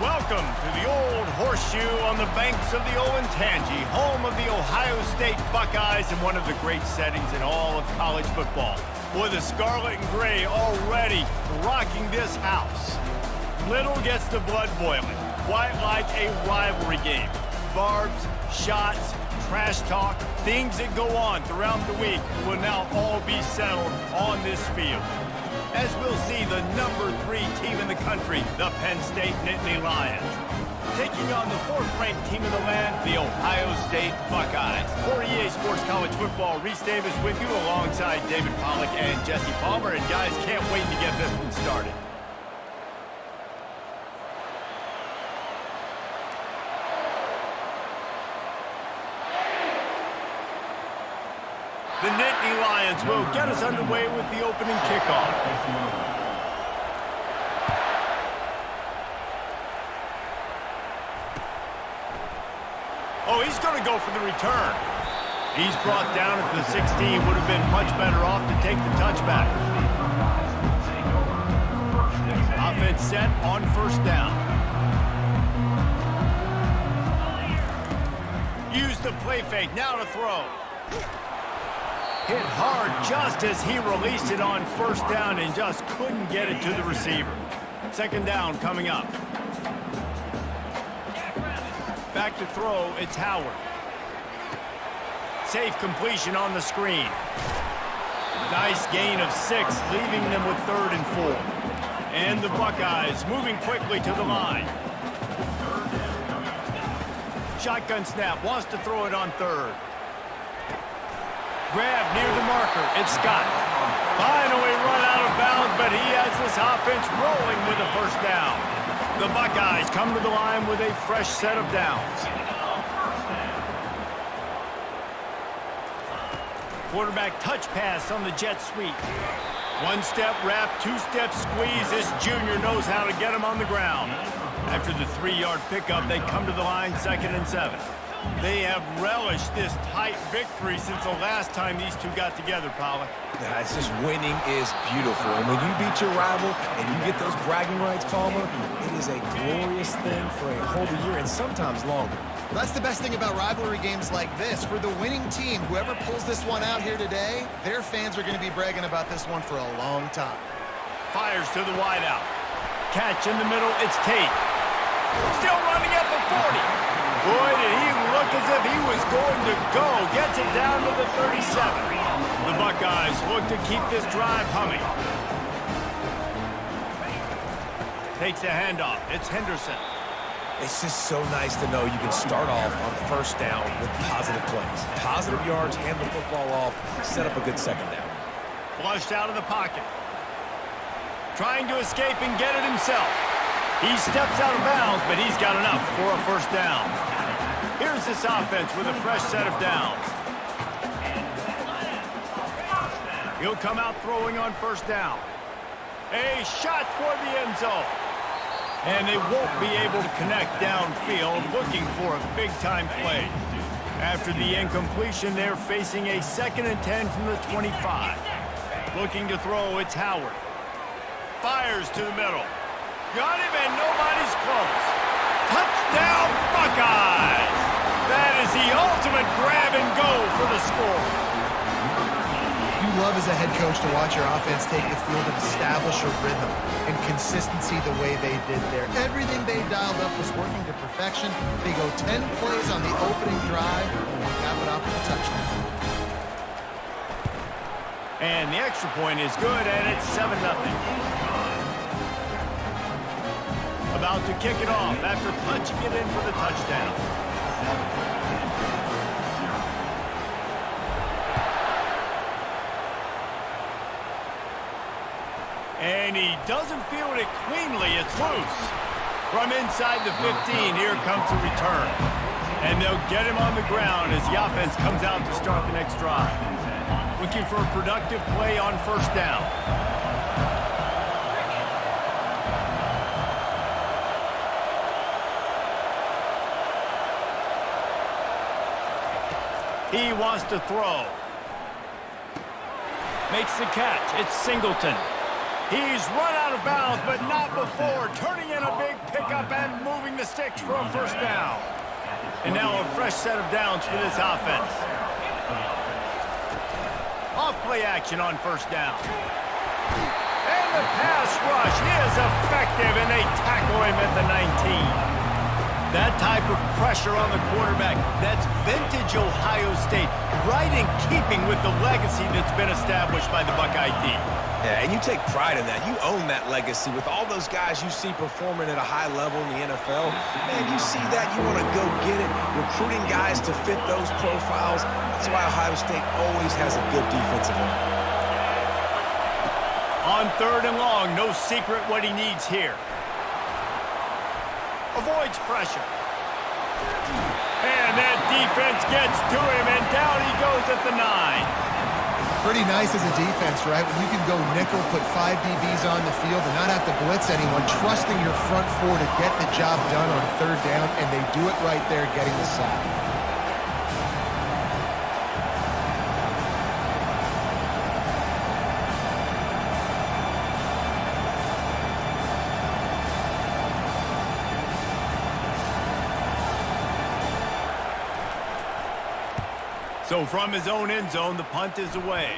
Welcome to the Old Horseshoe on the banks of the Olentangy, home of the Ohio State Buckeyes and one of the great settings in all of college football. Boy, the scarlet and gray already rocking this house. Little gets the blood boiling, quite like a rivalry game. Barbs, shots, trash talk, things that go on throughout the week will now all be settled on this field. As we'll see the #3 team in the country, the Penn State Nittany Lions, taking on the 4th-ranked team in the land, the Ohio State Buckeyes. For EA Sports College Football, Reese Davis with you alongside David Pollack and Jesse Palmer. And guys, can't wait to get this one started. The Nittany Lions will get us underway with the opening kickoff. Oh, he's going to go for the return. He's brought down at the 16. Would have been much better off to take the touchback. Offense set on 1st down. Use the play fake. Now to throw. Hit hard just as he released it on 1st down and just couldn't get it to the receiver. 2nd down coming up. Back to throw, it's Howard. Safe completion on the screen. Nice gain of 6, leaving them with 3rd and 4. And the Buckeyes moving quickly to the line. Shotgun snap, wants to throw it on 3rd. Grab near the marker, it's Scott. Finally run out of bounds, but he has this offense rolling with a 1st down. The Buckeyes come to the line with a fresh set of downs. Quarterback touch pass on the jet sweep. 1-step wrap, 2-step squeeze. This junior knows how to get him on the ground. After the 3-yard pickup, they come to the line 2nd and 7. They have relished this tight victory since the last time these two got together, Pollack. Yeah, it's just winning is beautiful. And when you beat your rival and you get those bragging rights, Palmer, it is a glorious thing for a whole year and sometimes longer. That's the best thing about rivalry games like this. For the winning team, whoever pulls this one out here today, their fans are going to be bragging about this one for a long time. Fires to the wideout. Catch in the middle, it's Tate. Still running at the 40. Boy, did he look as if he was going to go. Gets it down to the 37. The Buckeyes look to keep this drive humming. Takes the handoff. It's Henderson. It's just so nice to know you can start off on 1st down with positive plays. Positive yards, hand the football off, set up a good 2nd down. Flushed out of the pocket. Trying to escape and get it himself. He steps out of bounds, but he's got enough for a 1st down. Here's this offense with a fresh set of downs. He'll come out throwing on 1st down. A shot toward the end zone. And they won't be able to connect downfield, looking for a big-time play. After the incompletion, they're facing a 2nd and 10 from the 25. Looking to throw, it's Howard. Fires to the middle. Got him, and nobody's close. Touchdown, Buckeyes! That is the ultimate grab and go for the score. You love as a head coach to watch your offense take the field and establish a rhythm and consistency the way they did there. Everything they dialed up was working to perfection. They go 10 plays on the opening drive and cap it off with a touchdown. And the extra point is good, and it's 7-0. About to kick it off after punching it in for the touchdown. And he doesn't field it cleanly. It's loose. From inside the 15, here comes the return. And they'll get him on the ground as the offense comes out to start the next drive. Looking for a productive play on 1st down. He wants to throw. Makes the catch. It's Singleton. He's run out of bounds, but not before. Turning in a big pickup and moving the sticks for a first down. And now a fresh set of downs for this offense. Off-play action on first down. And the pass rush is effective, and they tackle him at the 19. That type of pressure on the quarterback, that's vintage Ohio State, right in keeping with the legacy that's been established by the Buckeye D. Yeah, and you take pride in that. You own that legacy with all those guys you see performing at a high level in the NFL. Man, you see that, you want to go get it. Recruiting guys to fit those profiles. That's why Ohio State always has a good defensive line. On 3rd and long, no secret what he needs here. Avoids pressure. And that defense gets to him, and down he goes at the 9. Pretty nice as a defense, right? When you can go nickel, put 5 DBs on the field and not have to blitz anyone, trusting your front 4 to get the job done on 3rd down, and they do it right there, getting the sack. So from his own end zone, the punt is away.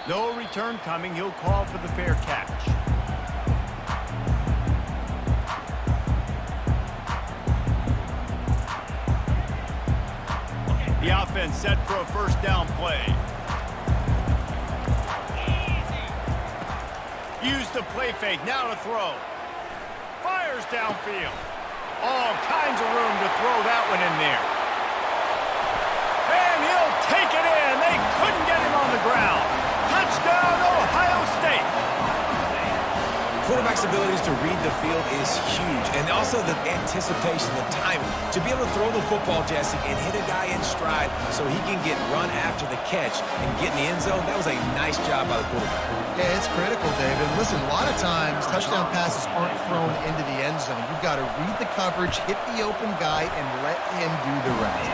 No return coming. He'll call for the fair catch. The offense set for a first down play. Use the play fake. Now to throw. Fires downfield. All kinds of room to throw that one in there. And he'll take it in. They couldn't get him on the ground. Touchdown, Ohio State. Quarterback's abilities to read the field is huge, and also the anticipation, the timing. To be able to throw the football, Jesse, and hit a guy in stride so he can get run after the catch and get in the end zone, that was a nice job by the quarterback. Yeah, it's critical, David. Listen, a lot of times, touchdown passes aren't thrown into the end zone. You've got to read the coverage, hit the open guy, and let him do the rest.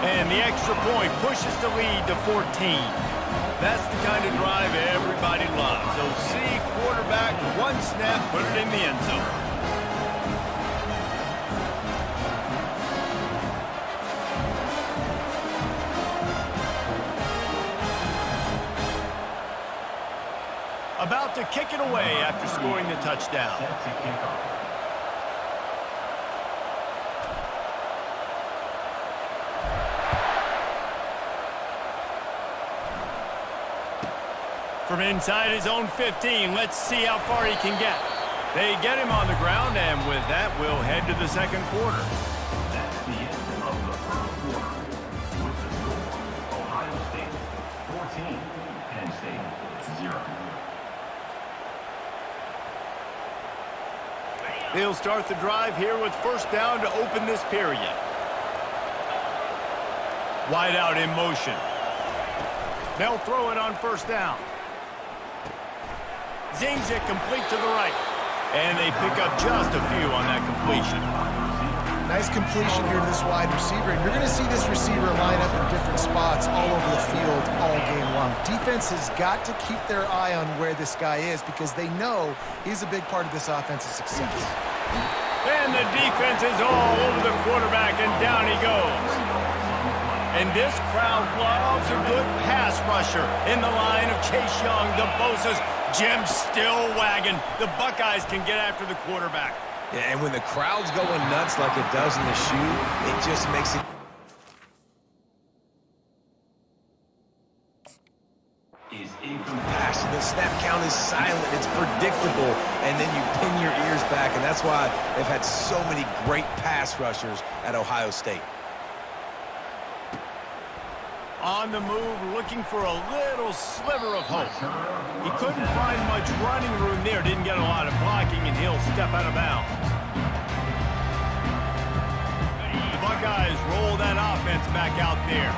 And the extra point pushes the lead to 14. That's the kind of drive everybody loves. So see quarterback, one snap, put it in the end zone. About to kick it away after scoring the touchdown. From inside his own 15, let's see how far he can get. They get him on the ground, and with that, we'll head to the second quarter. That's the end of the first quarter. With the score, Ohio State 14, Penn State 0. They'll start the drive here with first down to open this period. Wide out in motion. They'll throw it on first down. Zings it complete to the right. And they pick up just a few on that completion. Nice completion here to this wide receiver. And you're going to see this receiver line up in different spots all over the field all game long. Defense has got to keep their eye on where this guy is because they know he's a big part of this offense's success. And the defense is all over the quarterback, and down he goes. And this crowd loves a good pass rusher in the line of Chase Young, the Bosa's. Jim's still wagging. The Buckeyes can get after the quarterback. Yeah, and when the crowd's going nuts like it does in the shoe, it just makes it... Is incomplete. Pass, the snap count is silent. It's predictable, and then you pin your ears back, and that's why they've had so many great pass rushers at Ohio State. On the move, looking for a little sliver of hope. He couldn't find much running room there. Didn't get a lot of blocking, and he'll step out of bounds. The Buckeyes roll that offense back out there.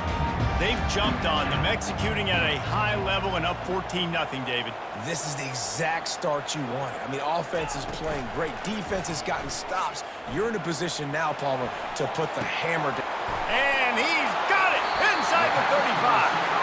They've jumped on them, executing at a high level and up 14-0, David. This is the exact start you wanted. I mean, offense is playing great. Defense has gotten stops. You're in a position now, Palmer, to put the hammer down. And he's got it inside the 35.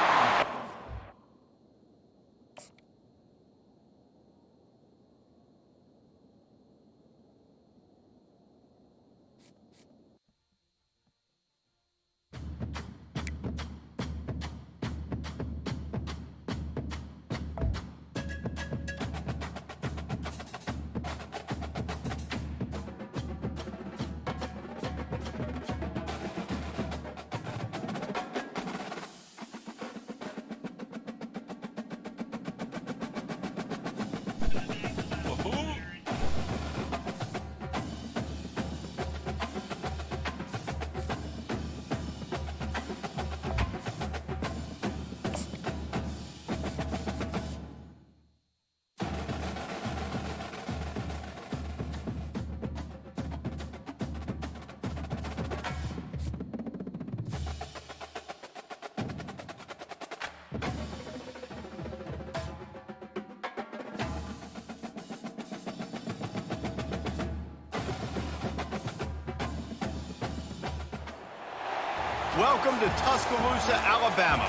Welcome to Tuscaloosa, Alabama,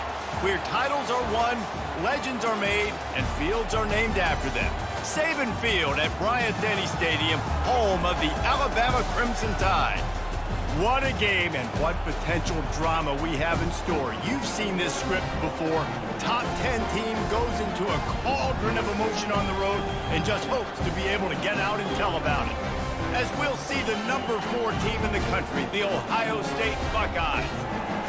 where titles are won, legends are made, and fields are named after them. Saban Field at Bryant-Denny Stadium, home of the Alabama Crimson Tide. What a game and what potential drama we have in store. You've seen this script before. Top 10 team goes into a cauldron of emotion on the road and just hopes to be able to get out and tell about it. As we'll see the number 4 team in the country, the Ohio State Buckeyes,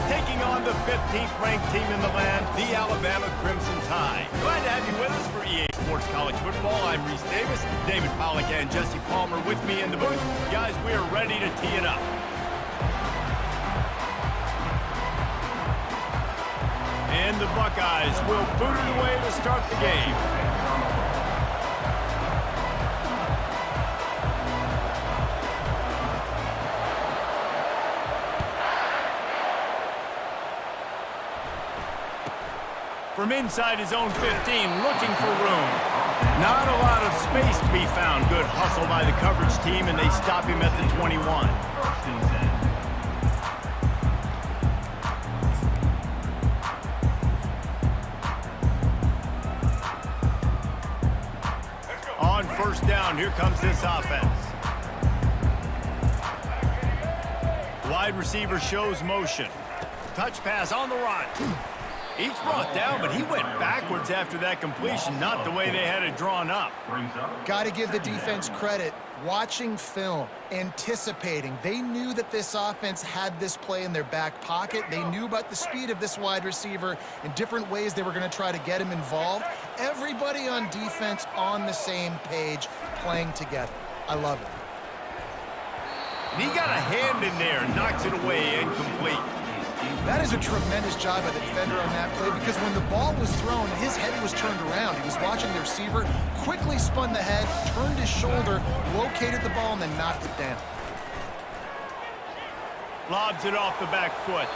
taking on the 15th ranked team in the land, the Alabama Crimson Tide. Glad to have you with us for EA Sports College Football. I'm Reese Davis, David Pollack and Jesse Palmer with me in the booth. Guys, we are ready to tee it up. And the Buckeyes will boot it away to start the game. From inside his own 15, looking for room. Not a lot of space to be found. Good hustle by the coverage team, and they stop him at the 21. On first down, here comes this offense. Wide receiver shows motion. Touch pass on the run. He's brought down, but he went backwards after that completion, not the way they had it drawn up. Got to give the defense credit. Watching film, anticipating. They knew that this offense had this play in their back pocket. They knew about the speed of this wide receiver in different ways they were going to try to get him involved. Everybody on defense on the same page, playing together. I love it. And he got a hand in there, knocks it away, incomplete. That is a tremendous job by the defender on that play, because when the ball was thrown, his head was turned around. He was watching the receiver, quickly spun the head, turned his shoulder, located the ball, and then knocked it down. Lobs it off the back foot.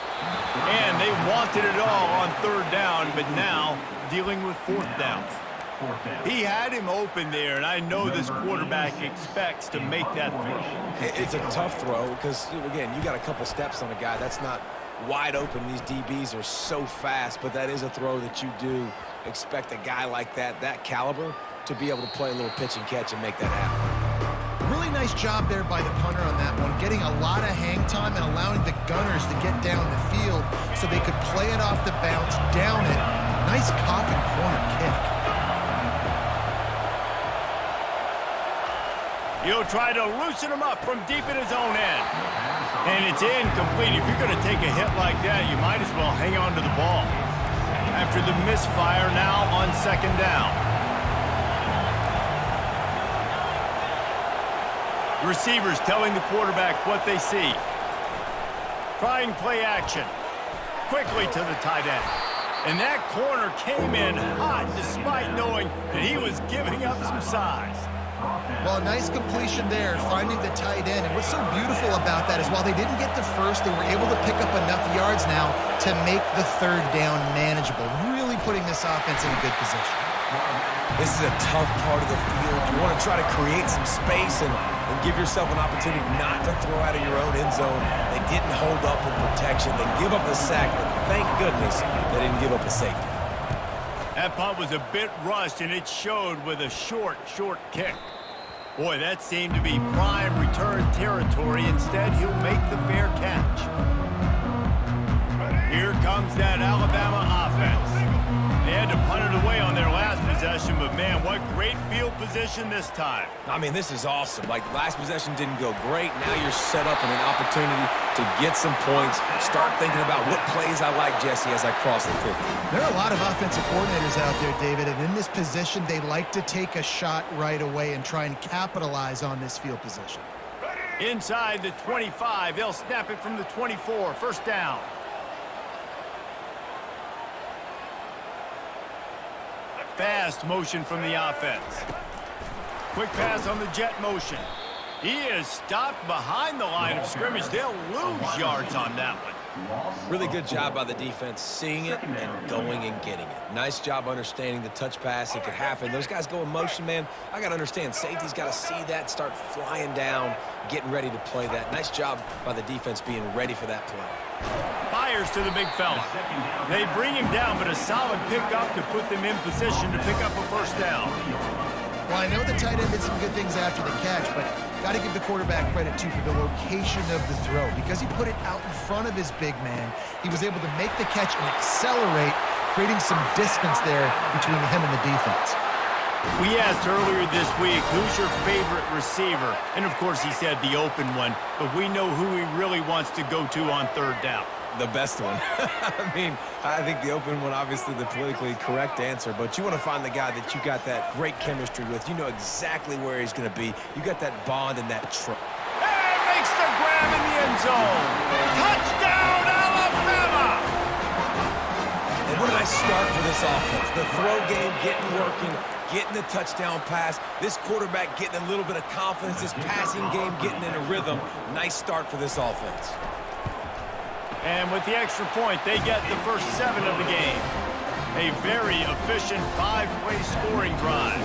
And they wanted it all on third down, but now dealing with fourth down. He had him open there, and I know this quarterback expects to make that throw. It's a tough throw because, again, you got a couple steps on a guy. That's not wide open. These DBs are so fast, but that is a throw that you do expect a guy like that caliber, to be able to play a little pitch and catch and make that happen. Really nice job there by the punter on that one, getting a lot of hang time and allowing the gunners to get down the field so they could play it off the bounce, down it. Nice coffin corner kick. He'll try to loosen him up from deep in his own end. And it's incomplete. If you're going to take a hit like that, you might as well hang on to the ball. After the misfire, now on second down. Receivers telling the quarterback what they see. Trying play action. Quickly to the tight end. And that corner came in hot despite knowing that he was giving up some size. Well, a nice completion there, finding the tight end. And what's so beautiful about that is while they didn't get the first, they were able to pick up enough yards now to make the third down manageable, really putting this offense in a good position. This is a tough part of the field. You want to try to create some space and give yourself an opportunity not to throw out of your own end zone. They didn't hold up in protection. They give up the sack, but thank goodness they didn't give up a safety. That punt was a bit rushed, and it showed with a short kick. Boy, that seemed to be prime return territory. Instead, he'll make the fair catch. Here comes that Alabama offense. They had to punt it away on their last possession, but man, what great field position this time. I mean, this is awesome. Like, last possession didn't go great. Now you're set up in an opportunity to get some points. Start thinking about what plays I like, Jesse, as I cross the 50. There are a lot of offensive coordinators out there, David, and in this position, they like to take a shot right away and try and capitalize on this field position. Inside the 25, they'll snap it from the 24. First down. Fast motion from the offense. Quick pass on the jet motion. He is stopped behind the line of scrimmage. They'll lose yards on that one. Really good job by the defense seeing it and going and getting it. Nice job understanding the touch pass. It could happen. Those guys go in motion, man. I got to understand, safety's got to see that, start flying down, getting ready to play that. Nice job by the defense being ready for that play. Fires to the big fella. They bring him down, but a solid pickup to put them in position to pick up a first down. Well, I know the tight end did some good things after the catch, but got to give the quarterback credit, too, for the location of the throw. Because he put it out in front of his big man, he was able to make the catch and accelerate, creating some distance there between him and the defense. We asked earlier this week, who's your favorite receiver? And, of course, he said the open one, but we know who he really wants to go to on third down. The best one. I mean, I think the open one, obviously the politically correct answer, but you want to find the guy that you got that great chemistry with. You know exactly where he's going to be. You got that bond and that trust. And makes the grab in the end zone. Touchdown, Alabama! And what a nice start for this offense. The throw game getting working, getting the touchdown pass. This quarterback getting a little bit of confidence. This passing game getting in a rhythm. Nice start for this offense. And with the extra point, they get the first 7 of the game. A very efficient 5-play scoring drive.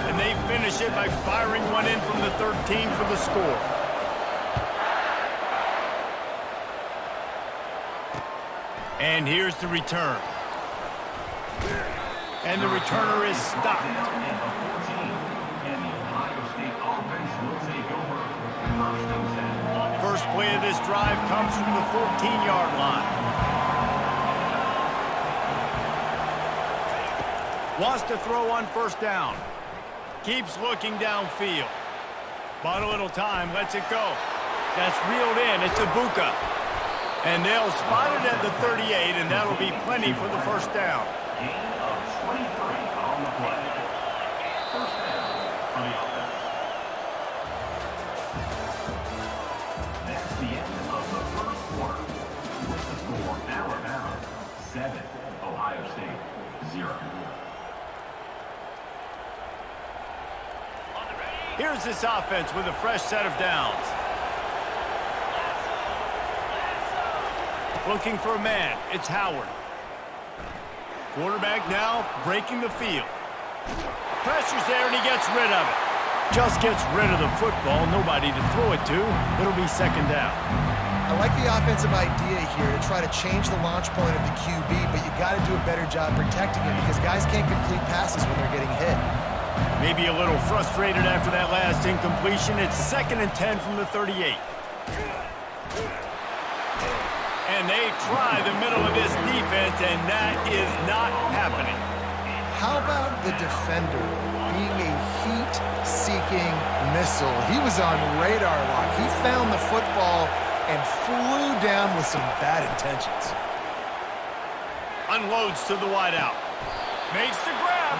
And they finish it by firing one in from the 13 for the score. And here's the return. And the returner is stopped. First play of this drive comes from the 14-yard line. Wants to throw on first down. Keeps looking downfield. Bought a little time, lets it go. That's reeled in, it's Ibuka. And they'll spot it at the 38, and that'll be plenty for the first down. Gain of 23 on the play. First down for the offense. That's the end of the first quarter. With the score, Alabama 7, Ohio State 0. Here's this offense with a fresh set of downs. Looking for a man. It's Howard. Quarterback now breaking the field. Pressure's there and he gets rid of it. Just gets rid of the football. Nobody to throw it to. It'll be second down. I like the offensive idea here to try to change the launch point of the QB, but you got to do a better job protecting him because guys can't complete passes when they're getting hit. Maybe a little frustrated after that last incompletion. It's 2nd and 10 from the 38. And they try the middle of this defense, and that is not happening. How about the defender being a heat-seeking missile? He was on radar lock. He found the football and flew down with some bad intentions. Unloads to the wideout. Makes the grab.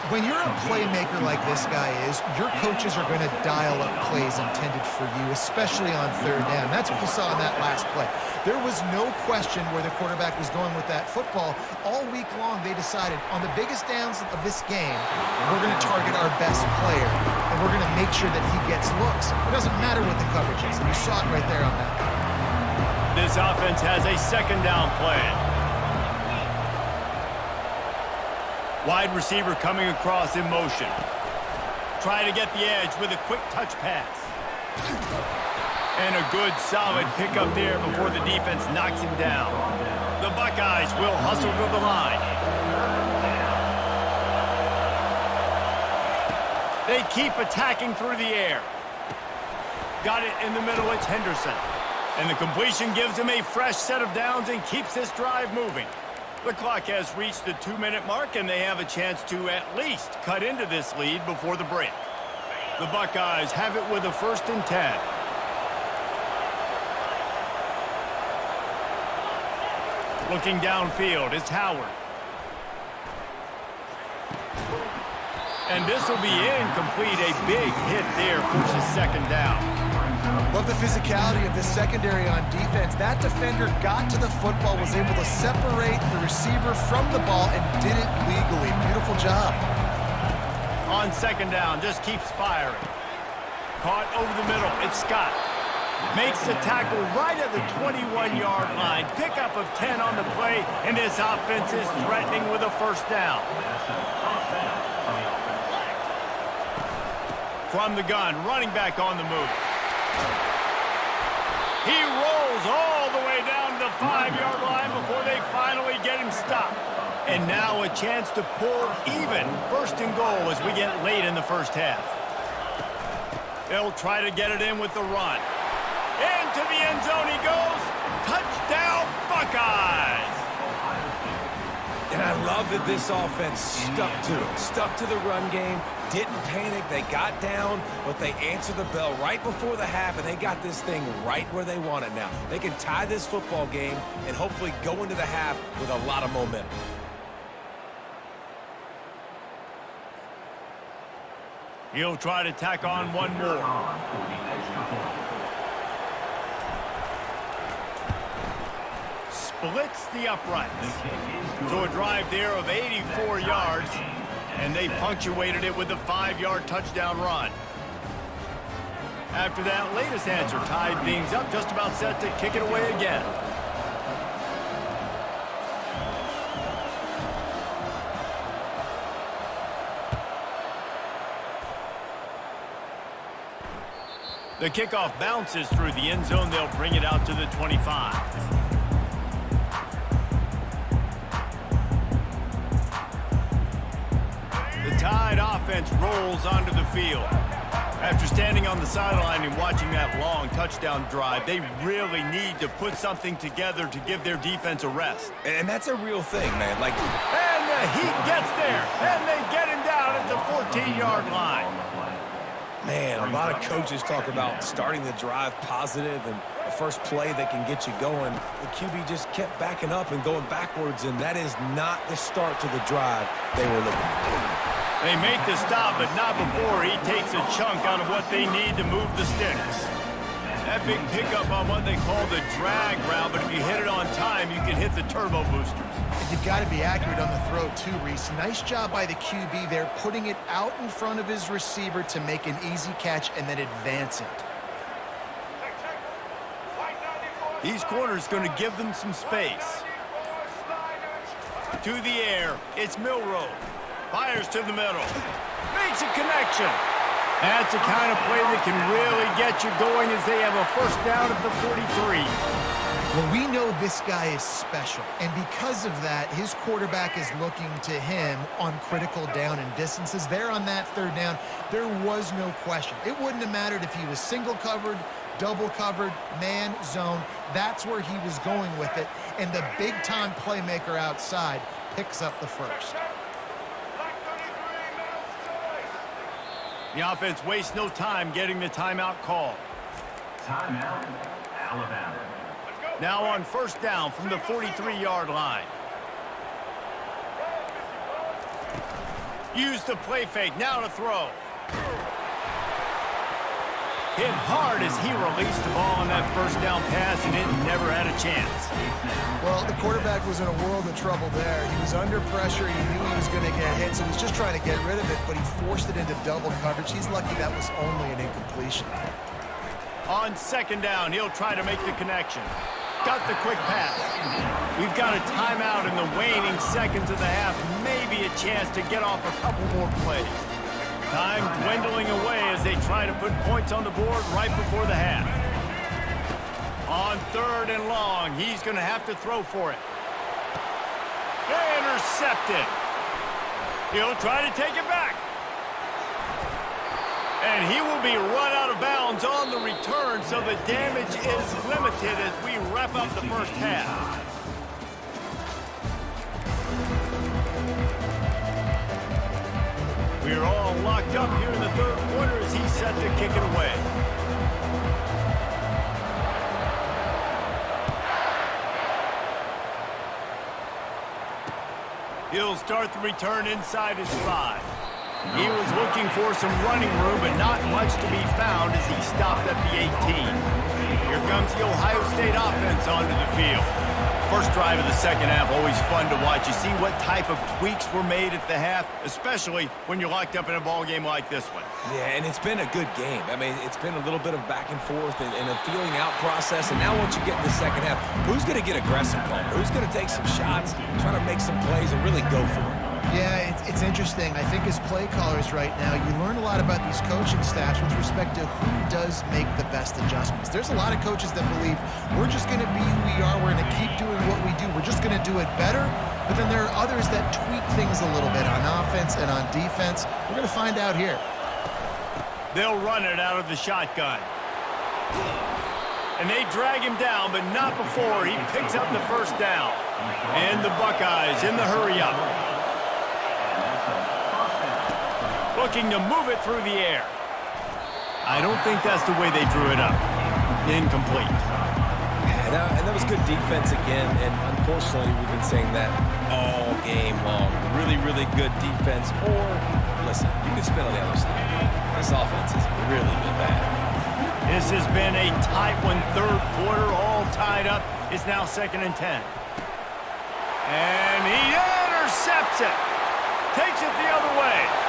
When you're a playmaker like this guy is, your coaches are going to dial up plays intended for you, especially on third down. That's what you saw in that last play. There was no question where the quarterback was going with that football. All week long, they decided on the biggest downs of this game, we're going to target our best player, and we're going to make sure that he gets looks. It doesn't matter what the coverage is, and you saw it right there on that. This offense has a second down play. Wide receiver coming across in motion. Try to get the edge with a quick touch pass. And a good, solid pickup there before the defense knocks him down. The Buckeyes will hustle to the line. They keep attacking through the air. Got it in the middle, it's Henderson. And the completion gives him a fresh set of downs and keeps this drive moving. The clock has reached the 2-minute mark, and they have a chance to at least cut into this lead before the break. The Buckeyes have it with a 1st and 10. Looking downfield, it's Howard. And this will be incomplete. A big hit there pushes second down. Love the physicality of this secondary on defense. That defender got to the football, was able to separate the receiver from the ball, and did it legally. Beautiful job. On second down, just keeps firing. Caught over the middle, it's Scott. Makes the tackle right at the 21-yard line. Pickup of 10 on the play, and this offense is threatening with a first down. From the gun, running back on the move. He rolls all the way down to the 5-yard line before they finally get him stopped. And now a chance to pull even first and goal as we get late in the first half. They'll try to get it in with the run. Into the end zone he goes. Touchdown, Buckeyes! And I love that this offense stuck to it. Stuck to the run game. Didn't panic. They got down, but they answered the bell right before the half, and they got this thing right where they want it now. They can tie this football game and hopefully go into the half with a lot of momentum. He'll try to tack on one more. Splits the uprights. So a drive there of 84 yards, and they punctuated it with a 5-yard touchdown run. After that latest answer tied things up, just about set to kick it away again. The kickoff bounces through the end zone. They'll bring it out to the 25. The Tide offense rolls onto the field. After standing on the sideline and watching that long touchdown drive, they really need to put something together to give their defense a rest. And that's a real thing, man. And the Heat gets there, and they get him down at the 14-yard line. Man, a lot of coaches talk about starting the drive positive and the first play that can get you going. The QB just kept backing up and going backwards, and that is not the start to the drive they were looking for. They make the stop, but not before he takes a chunk out of what they need to move the sticks. That big pickup on what they call the drag route, but if you hit it on time, you can hit the turbo boosters. You've got to be accurate on the throw, too, Reese. Nice job by the QB there, putting it out in front of his receiver to make an easy catch and then advance it. These corners going to give them some space. To the air, it's Milroe. Fires to the middle. Makes a connection. That's the kind of play that can really get you going as they have a first down at the 43. Well, we know this guy is special, and because of that, his quarterback is looking to him on critical down and distances. There on that third down, there was no question. It wouldn't have mattered if he was single covered, double covered, man, zone. That's where he was going with it, and the big-time playmaker outside picks up the first. The offense wastes no time getting the timeout call. Timeout, Alabama. Now on first down from the 43-yard line. Use the play fake, now to throw. Hit hard as he released the ball on that first down pass, and it never had a chance. Well, the quarterback was in a world of trouble there. He was under pressure. He knew he was going to get hit, so he was just trying to get rid of it, but he forced it into double coverage. He's lucky that was only an incompletion. On second down, he'll try to make the connection. Got the quick pass. We've got a timeout in the waning seconds of the half. Maybe a chance to get off a couple more plays. Time dwindling away as they try to put points on the board right before the half. On third and long, he's going to have to throw for it. Intercepted. He'll try to take it back. And he will be run out of bounds on the return, so the damage is limited as we wrap up the first half. We're all locked up here in the third quarter as he's set to kick it away. He'll start the return inside his 5. He was looking for some running room, but not much to be found as he stopped at the 18. Here comes the Ohio State offense onto the field. First drive of the second half, always fun to watch. You see what type of tweaks were made at the half, especially when you're locked up in a ball game like this one. Yeah, and it's been a good game. I mean, it's been a little bit of back and forth and a feeling out process. And now once you get in the second half, who's going to get aggressive, Palmer? Who's going to take some shots, try to make some plays, and really go for it? Yeah, it's interesting. I think as play callers right now, you learn a lot about these coaching staffs with respect to who does make the best adjustments. There's a lot of coaches that believe we're just going to be who we are. We're going to keep doing what we do. We're just going to do it better. But then there are others that tweak things a little bit on offense and on defense. We're going to find out here. They'll run it out of the shotgun. And they drag him down, but not before he picks up the first down. And the Buckeyes in the hurry-up. Looking to move it through the air. I don't think that's the way they drew it up. Incomplete. And that was good defense again, and unfortunately we've been saying that all game long. Really, really good defense, or, listen, you can spin on the other side. This offense has really been bad. This has been a tight one, third quarter, all tied up. It's now 2nd and 10. And he intercepts it. Takes it the other way.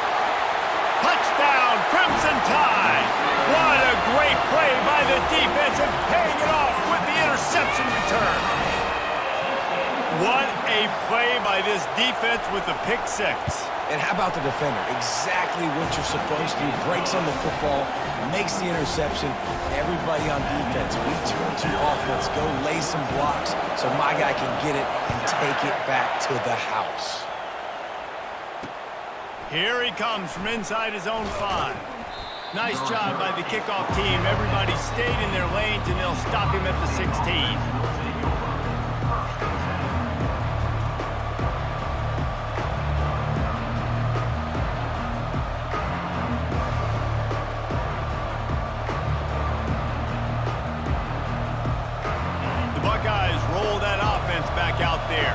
Touchdown, Crimson Tide. What a great play by the defense and paying it off with the interception return. What a play by this defense with the pick six. And how about the defender? Exactly what you're supposed to do. Breaks on the football, makes the interception. Everybody on defense, we turn to offense. Go lay some blocks so my guy can get it and take it back to the house. Here he comes from inside his own 5. Nice job by the kickoff team. Everybody stayed in their lanes, and they'll stop him at the 16. The Buckeyes roll that offense back out there.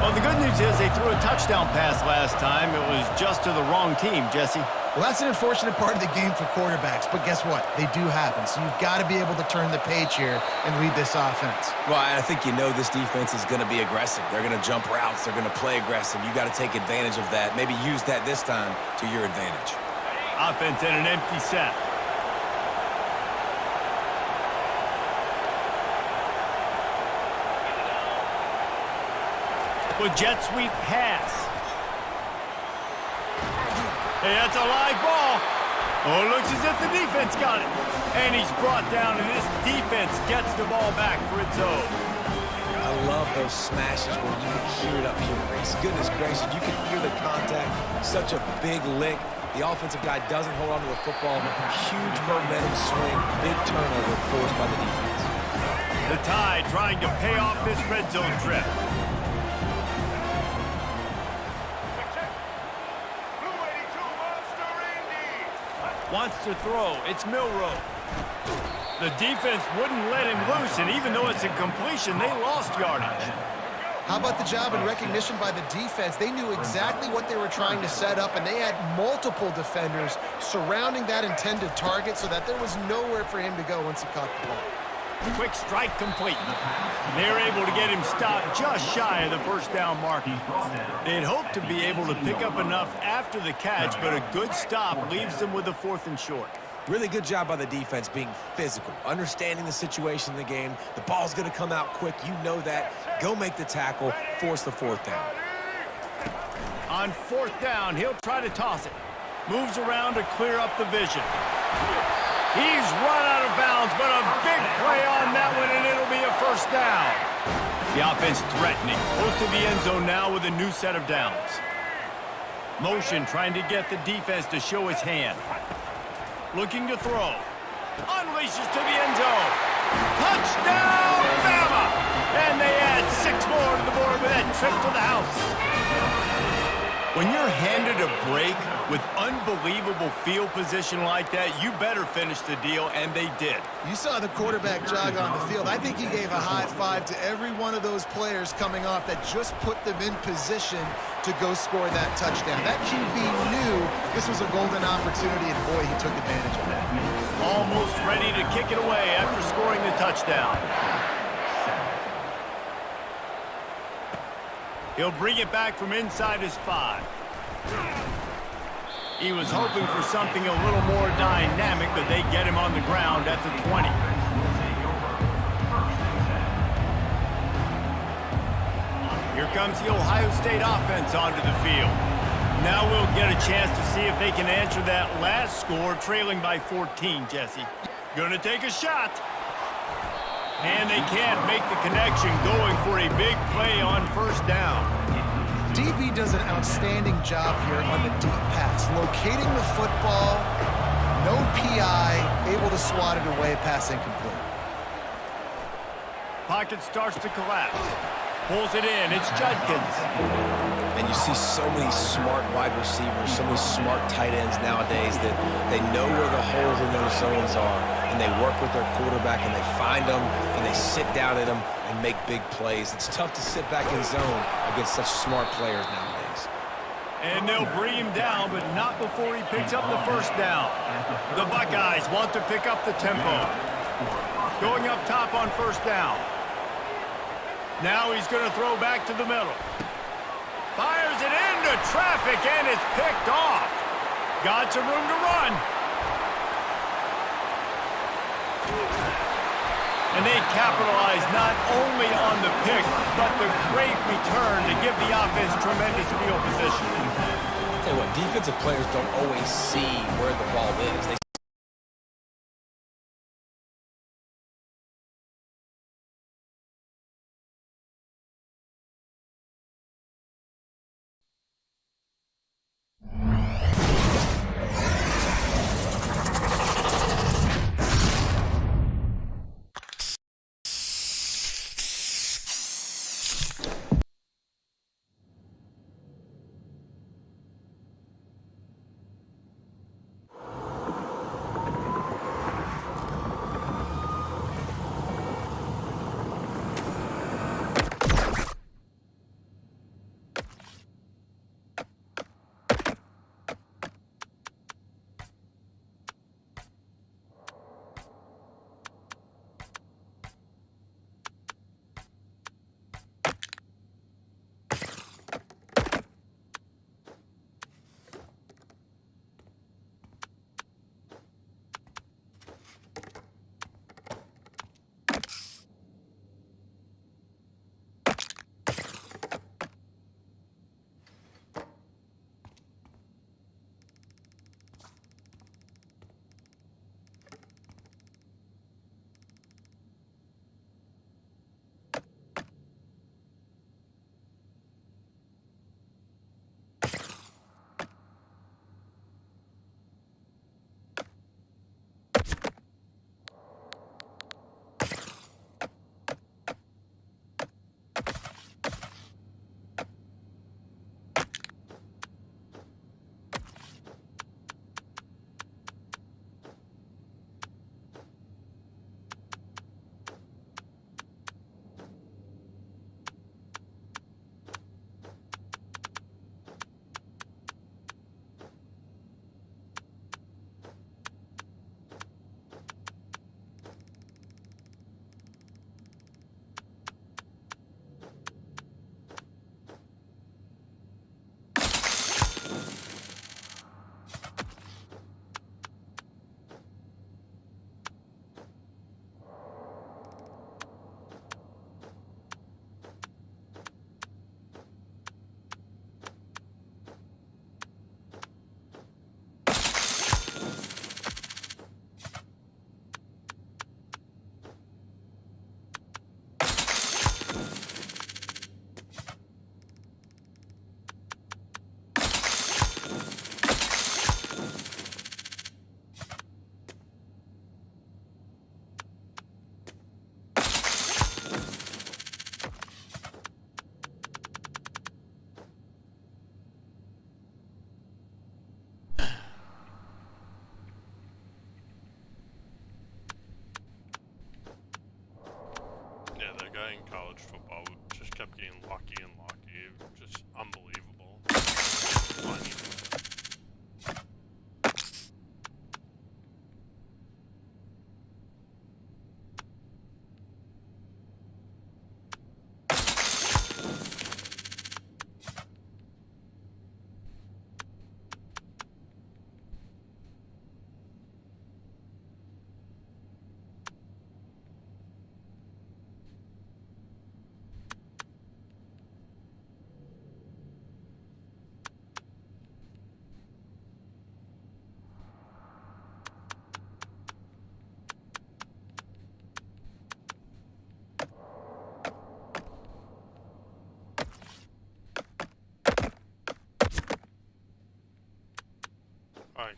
Well, the good news is they threw a touchdown pass last time. It was just to the wrong team, Jesse. Well, that's an unfortunate part of the game for quarterbacks, but guess what? They do happen, so you've got to be able to turn the page here and read this offense. Well, I think you know this defense is going to be aggressive. They're going to jump routes. They're going to play aggressive. You got to take advantage of that. Maybe use that this time to your advantage. Offense in an empty set. With jet sweep pass. Hey, that's a live ball. Oh, it looks as if the defense got it. And he's brought down, and this defense gets the ball back for its own. I love those smashes where you can hear it up here, Grace. Goodness gracious, you can hear the contact. Such a big lick. The offensive guy doesn't hold on to the football. Huge momentum swing. Big turnover forced by the defense. The Tide trying to pay off this red zone trip. Wants to throw. It's Milroe. The defense wouldn't let him loose, and even though it's a completion, they lost yardage. How about the job and recognition by the defense? They knew exactly what they were trying to set up, and they had multiple defenders surrounding that intended target so that there was nowhere for him to go once he caught the ball. Quick strike complete. They're able to get him stopped just shy of the first down mark. They'd hoped to be able to pick up enough after the catch, but a good stop leaves them with a 4th and short. Really good job by the defense being physical, understanding the situation in the game. The ball's going to come out quick. You know that. Go make the tackle, force the 4th down. On 4th down, he'll try to toss it. Moves around to clear up the vision. He's run out of bounds, but a big play on that one, and it'll be a first down. The offense threatening. Close to the end zone now with a new set of downs. Motion trying to get the defense to show his hand. Looking to throw. Unleashes to the end zone. Touchdown, Bama! And they add 6 more to the board with that trip to the house. When you're handed a break with unbelievable field position like that, you better finish the deal, and they did. You saw the quarterback jog on the field. I think he gave a high five to every one of those players coming off that just put them in position to go score that touchdown. That QB knew this was a golden opportunity, and boy, he took advantage of it. Almost ready to kick it away after scoring the touchdown. He'll bring it back from inside his 5. He was hoping for something a little more dynamic, but they get him on the ground at the 20. Here comes the Ohio State offense onto the field. Now we'll get a chance to see if they can answer that last score, trailing by 14, Jesse. Gonna take a shot. And they can't make the connection, going for a big play on first down. DB does an outstanding job here on the deep pass, locating the football, no PI, able to swat it away, pass incomplete. Pocket starts to collapse. Pulls it in. It's Judkins. And you see so many smart wide receivers, so many smart tight ends nowadays that they know where the holes in their zones are, and they work with their quarterback, and they find them, and they sit down in them and make big plays. It's tough to sit back in zone against such smart players nowadays. And they'll bring him down, but not before he picks up the first down. The Buckeyes want to pick up the tempo. Going up top on first down. Now he's going to throw back to the middle. Fires it into traffic, and it's picked off. Got some room to run. And they capitalize not only on the pick, but the great return to give the offense tremendous field position. Tell you what, defensive players don't always see where the ball is. They in college football just kept getting lucky and lucky. Just unbelievable. Funny.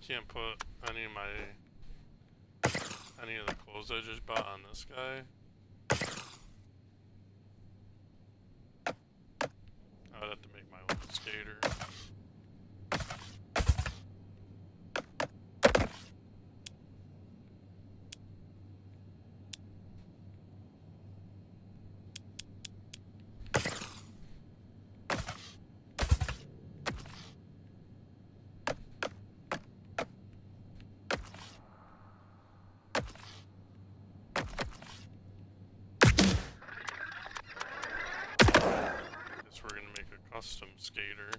can't put any of the clothes I just bought on this guy. I would have to make my own skater. We're gonna make a custom skater.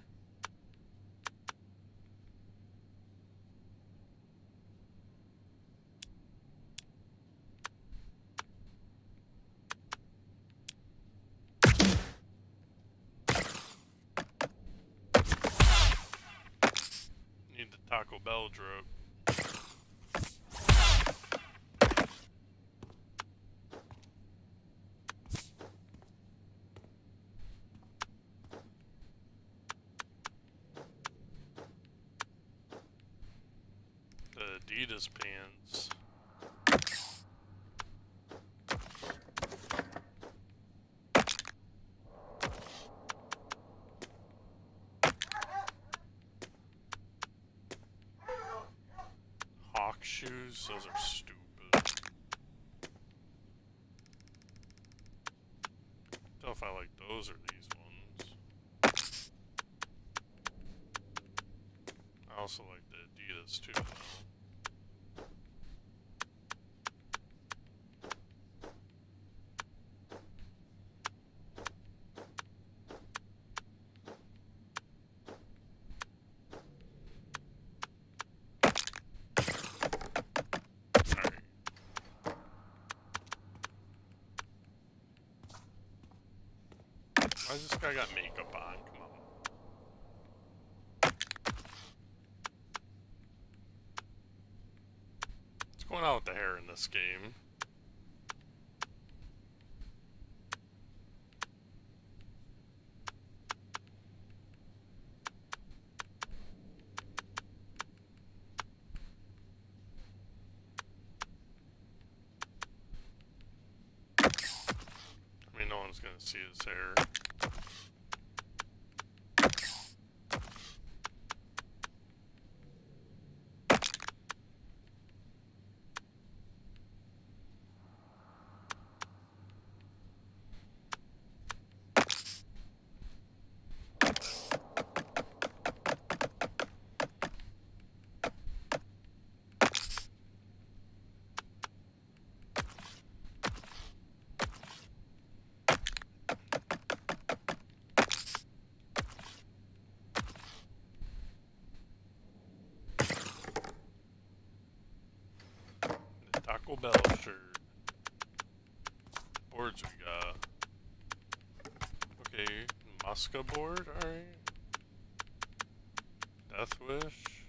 Need the Taco Bell drip. Adidas pants. Hawk shoes, those are stupid. I don't know if I like those or these ones. I also like the Adidas too, though. Why does this guy got makeup on? Come on. What's going on with the hair in this game? I mean, no one's gonna see his hair. Taco Bell shirt. Boards we got. Okay, Musca board, alright. Death Wish.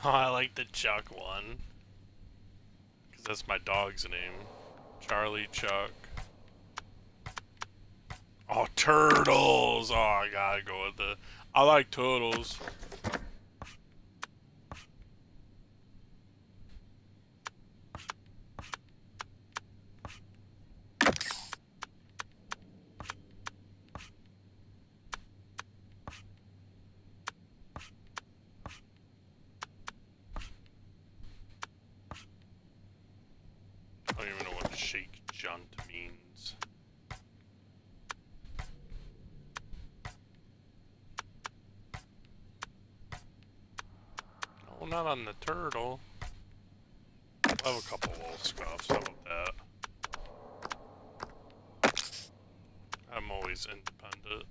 Oh, I like the Chuck one. Because that's my dog's name. Charlie Chuck. Oh, turtles! Oh, I gotta go with the... I like turtles. I don't even know what shake junt means. No, not on the turtle. I have a couple little scuffs. How about that? I'm always independent.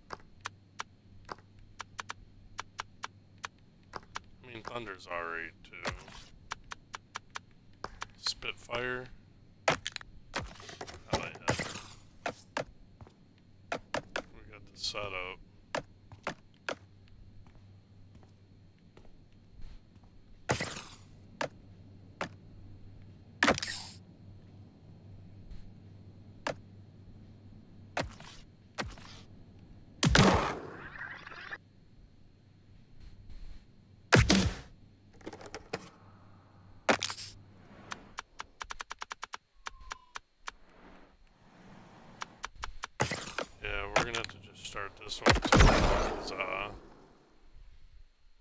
I mean, Thunder's alright too. Spitfire. I like that. We got the setup. start this one to put his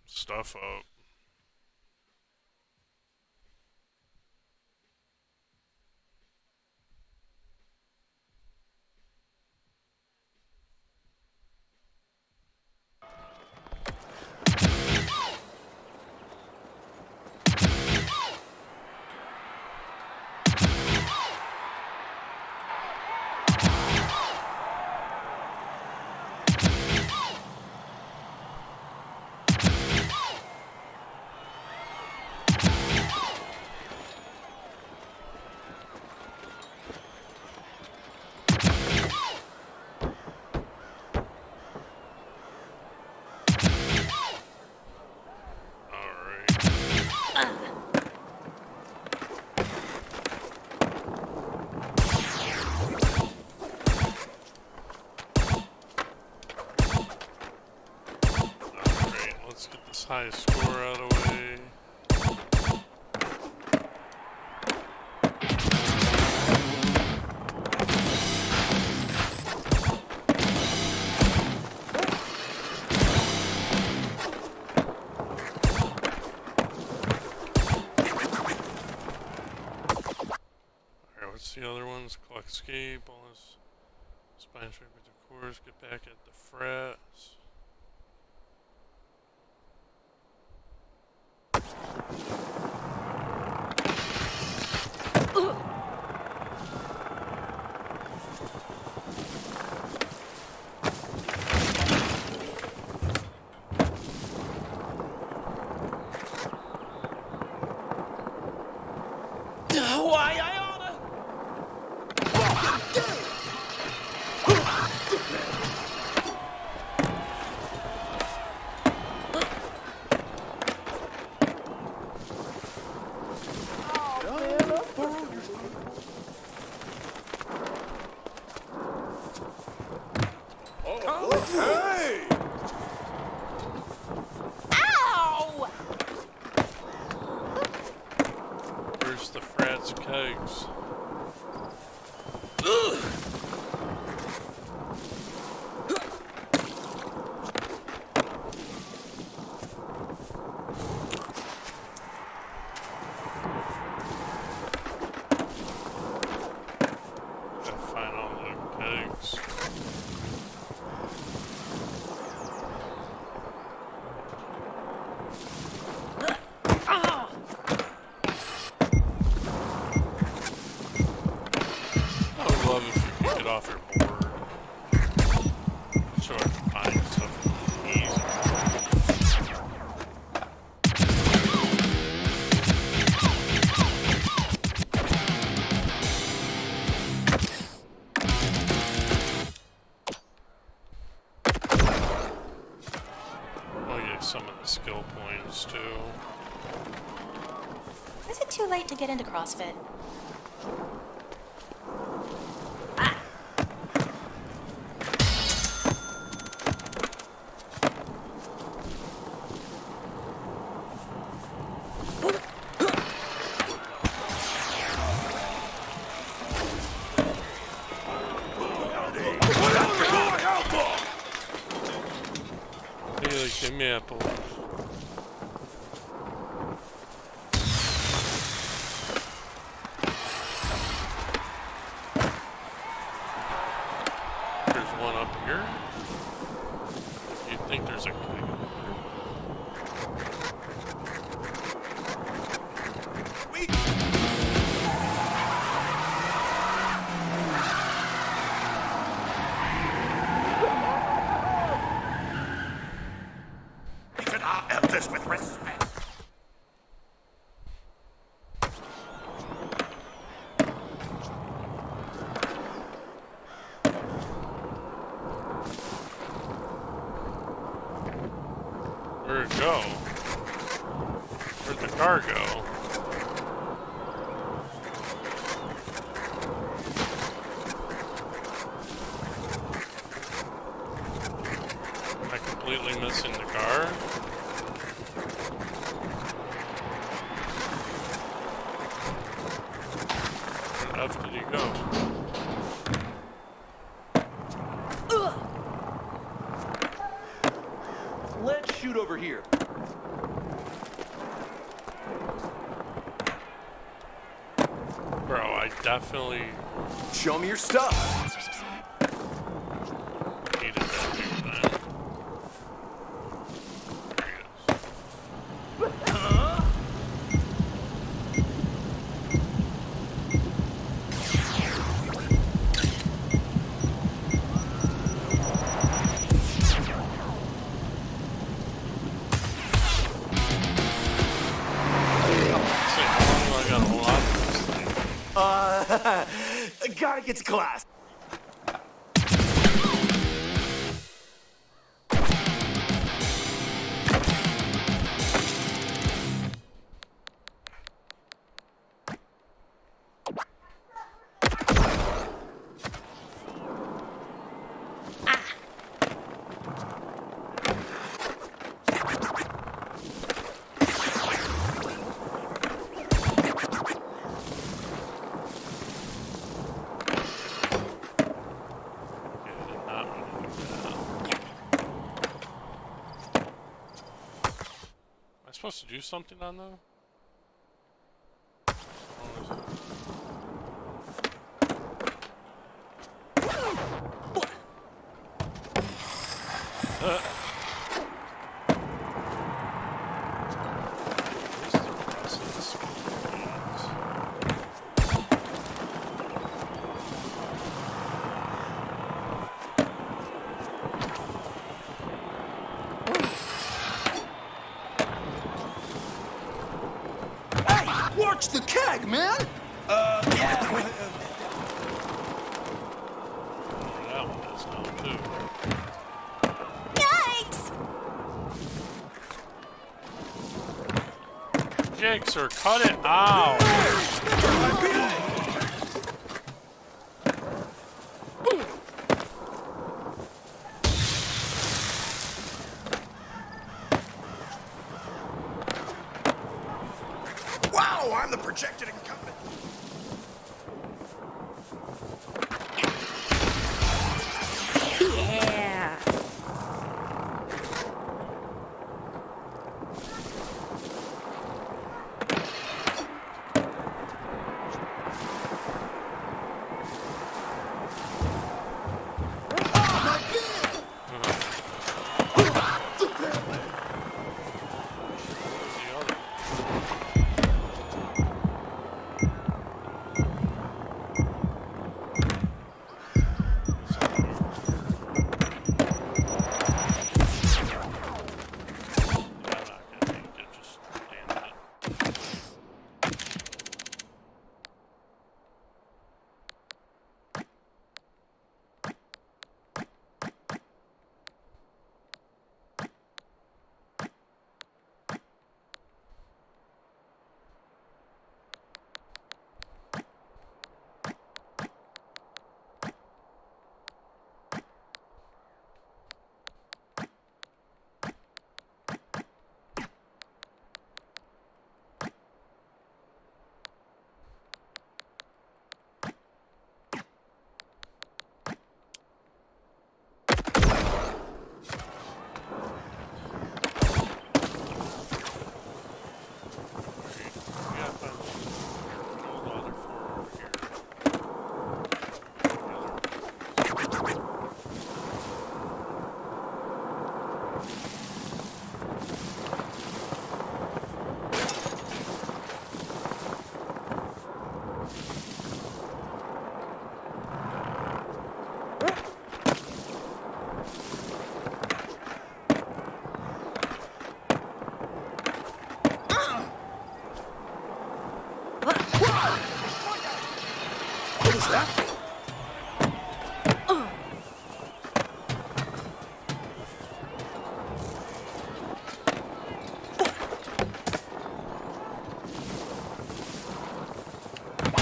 stuff up. High score out of the way. Alright, what's the other ones? Collect escape, all this spine strike with the cores, get back at the frets. Why I oughta? Hey! Ow! Where's the frats kegs? Gotta find all the kegs. I would love if you could get off your board so I can find stuff easy. I'll get some of the skill points too. Is it too late to get into CrossFit? Really, give me apple. There's one up here. You think there's a keg? Treat our elders with respect. Where'd it go? Where'd the car go? Am I completely missing the car? Where the F did he go? over here. Bro, I definitely Show me your stuff. needed that dude, man. There he is. See, I got a whole lot of this thing. Gotta get to class. Supposed to do something on though? Watch the keg, man! That one is now too. Yikes! Jigsaw, cut it out! Wow, I'm the projected incumbent. Yeah.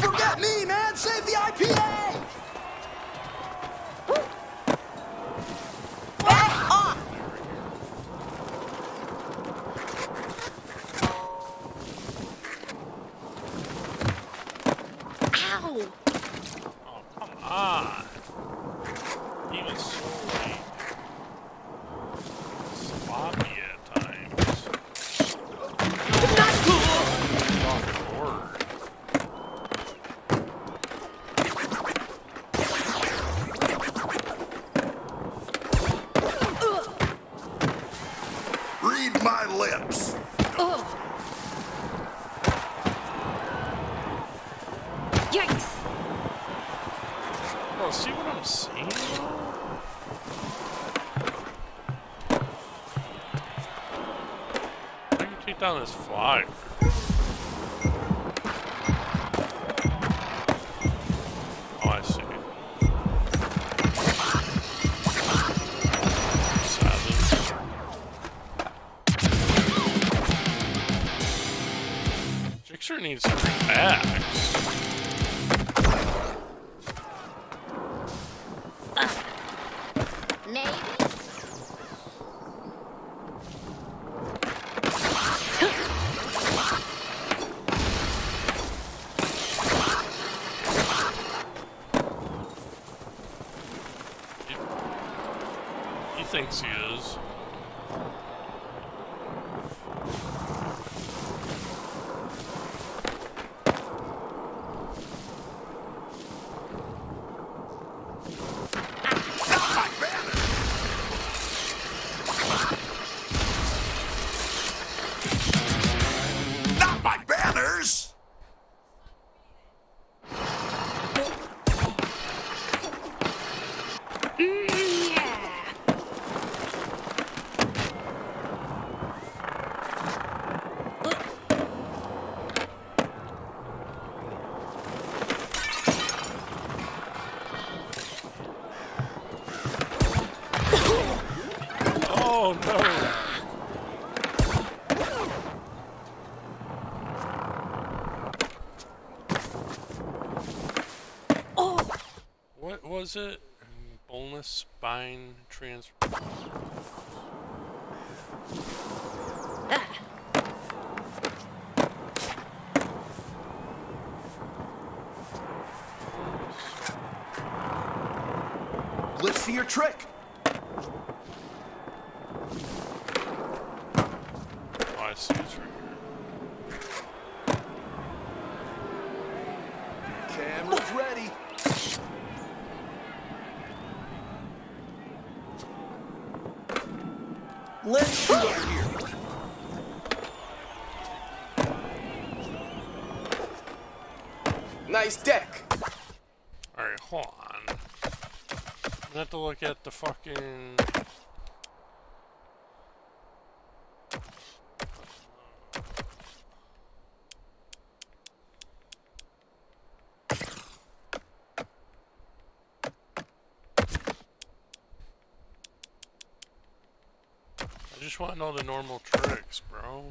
Forget me, man! Save the IPA! Back off! Ow! Oh, come on. Even so late. Sloppy at times. Yikes! Bro, see what I'm saying, bro? How do you take down this flyer? Oh, I see. Jixer needs 3 bags. Maybe? He thinks he is. Not my banners! Oh no! What was it? Boneless spine transfer. Let's see your trick. Oh, I see it's right here. Camera's ready. Let's see over here. Nice deck. Alright, hold on. I'm gonna have to look at the fucking... I just want to know the normal tricks, bro.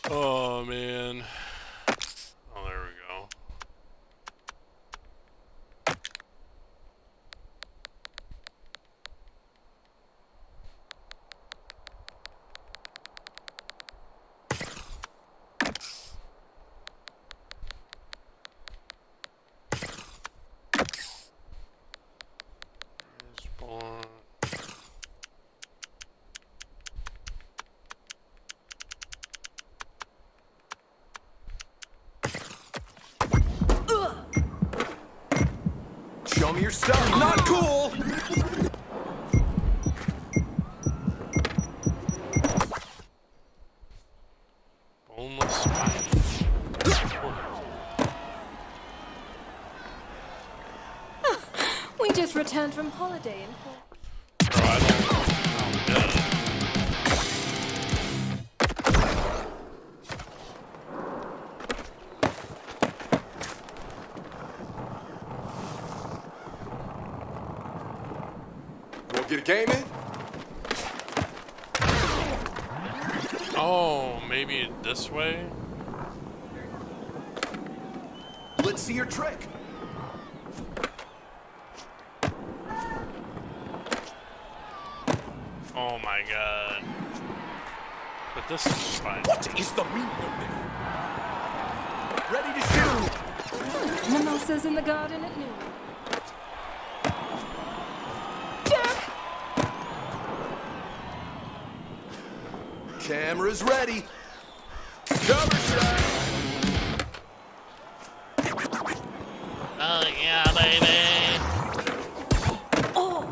Oh, man. Oh, there we go. Spawn. Show me your stuff. Not cool. Boneless spine. We just returned from holiday in Port. Bro, I don't get it. Wanna get a game in? Oh, maybe this way? Let's see your trick. Oh my god. But this is fine. What is the meaning of this? Ready to shoot. Mimosas in the garden at noon. Jack! Camera's ready. Cover shot. Oh yeah, baby. Oh!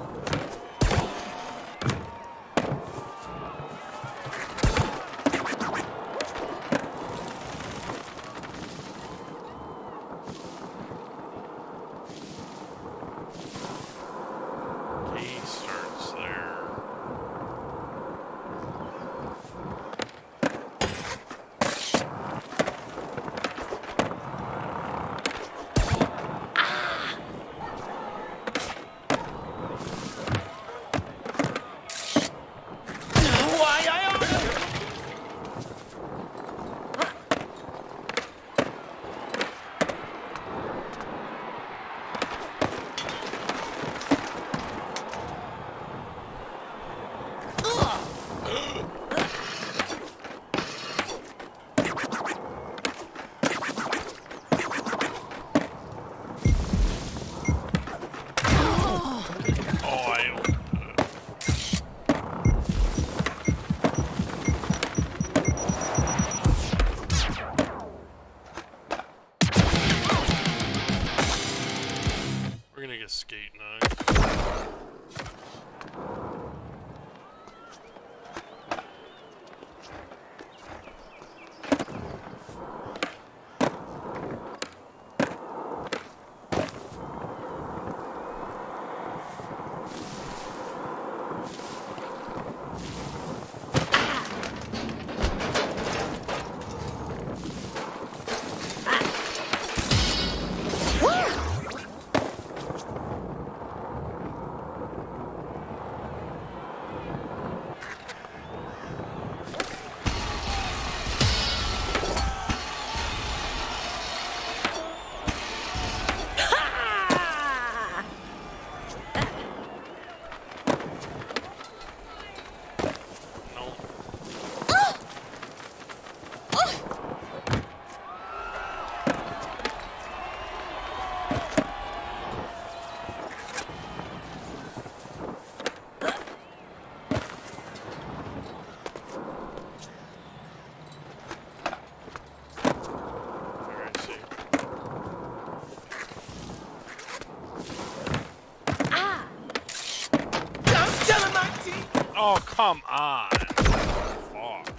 Oh, come on. Fuck.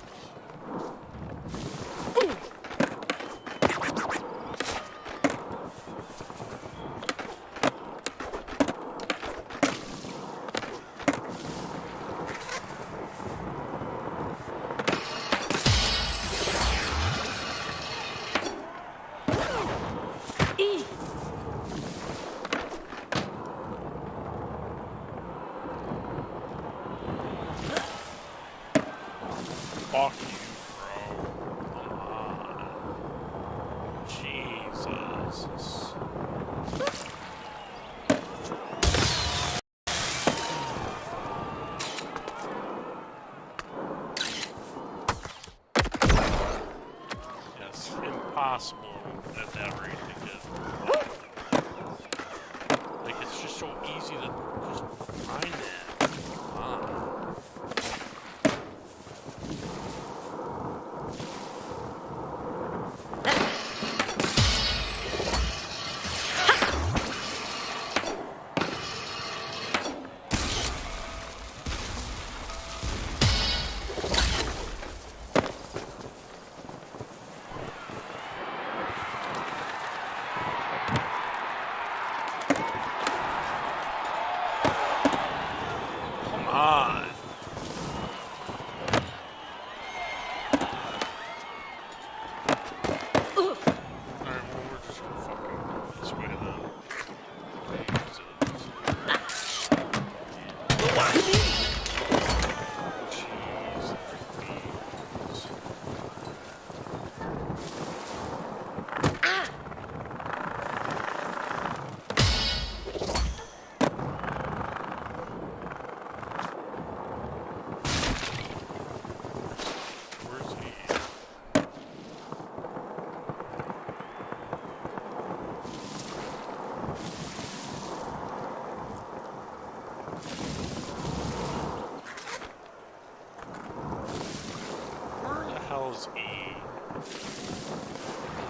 Fuck you, bro. Come on. Jesus. Yes, impossible at that rate to get. Like, it's just so easy to just find that. Come on. Come on. Alright, well, we're just gonna fucking go this way then. Jesus. Where's he? Where the hell is E?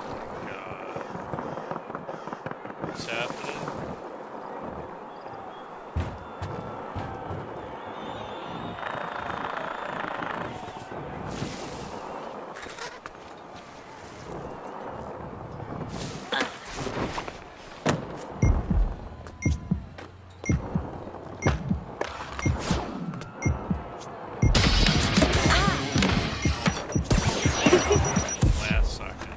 Oh my God. What's happening? Last second.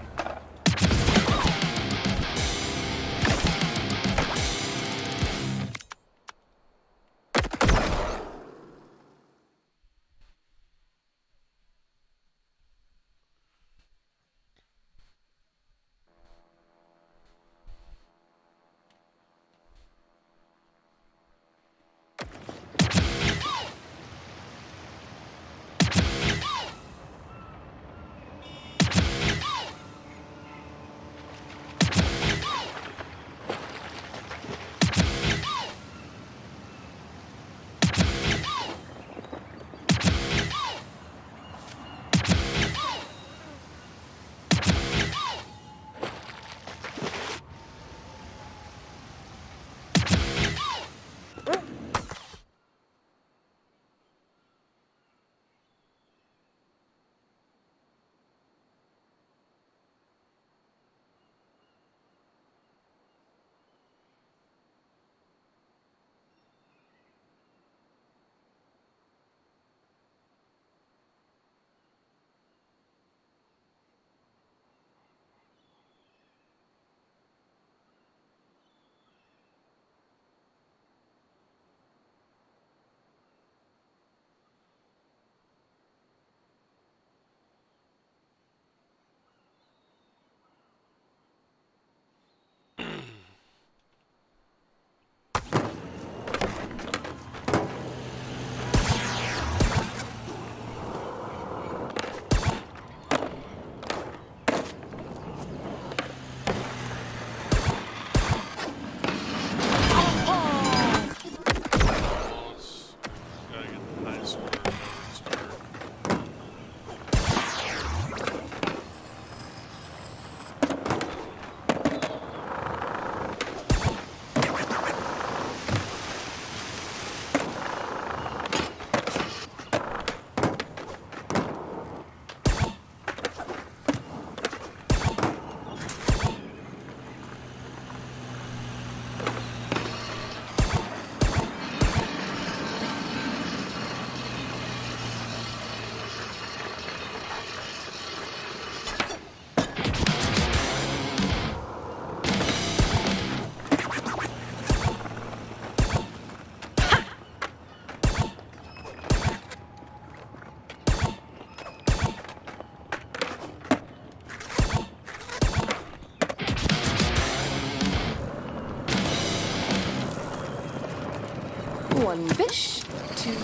One fish, two.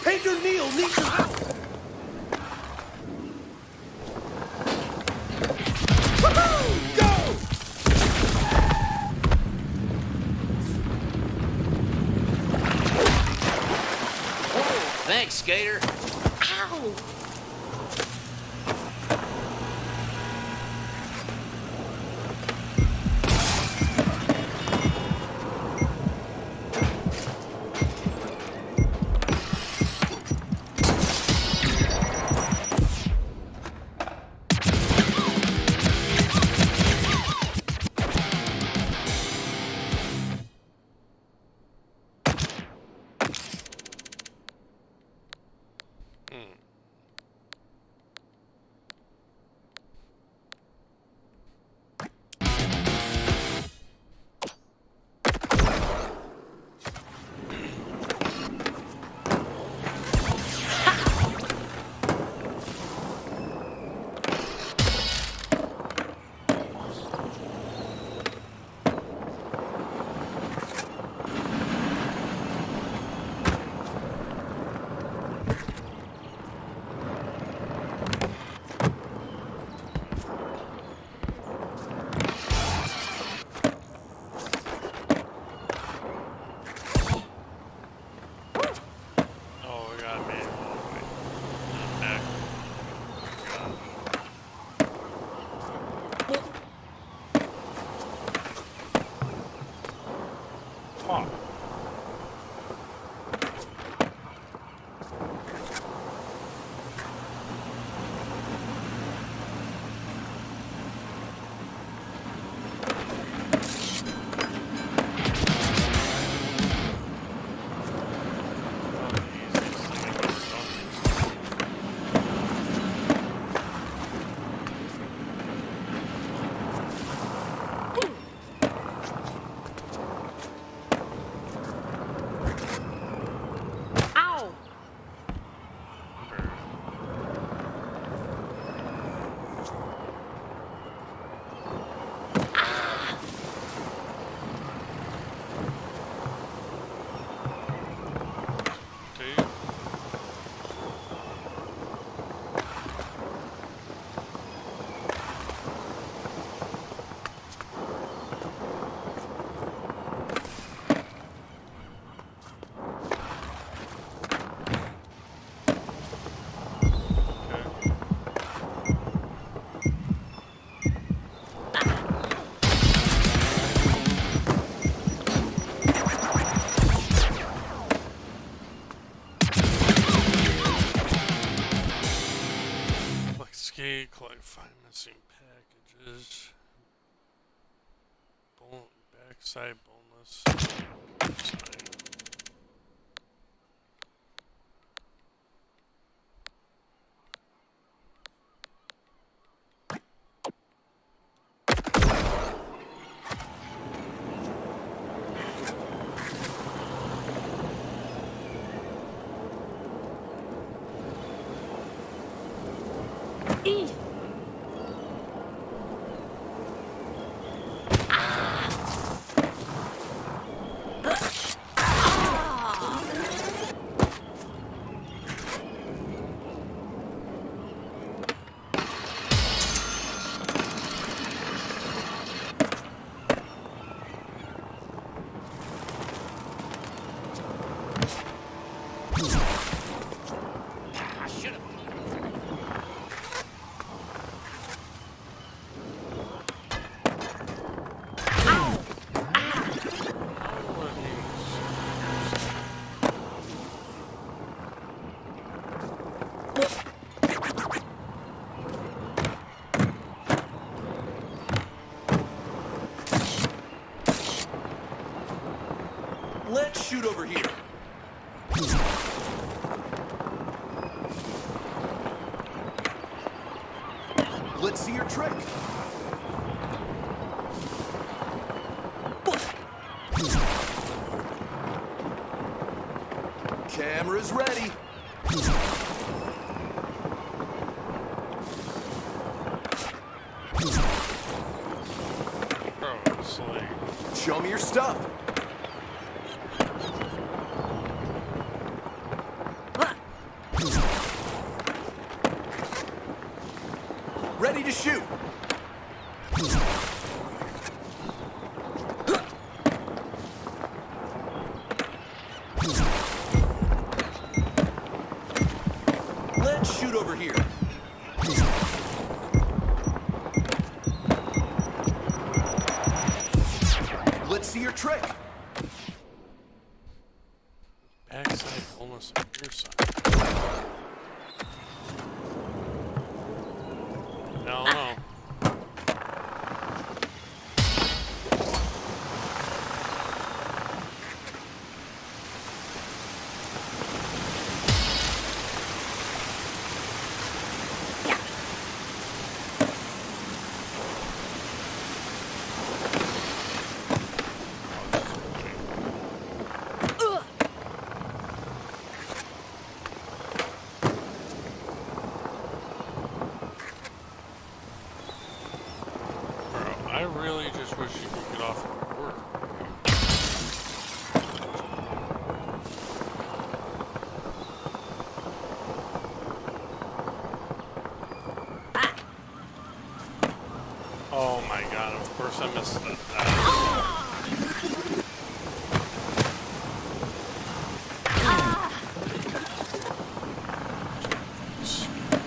Painter Neil needs your help. Woohoo! Go! Thanks, Skater. Ow! Oh, we got me. Back. Fuck. Ow! Two. Like skate, collect 5 missing packages. Backside bonus. Backside. E. I should have. Let's shoot over here. Let's see your trick. Camera's ready. Bro, it's like... Show me your stuff. Ready to shoot. Let's shoot over here. Let's see your trick. Backside, almost on your side. No, no. I really just wish you could get off of work. Oh my god, of course I missed that.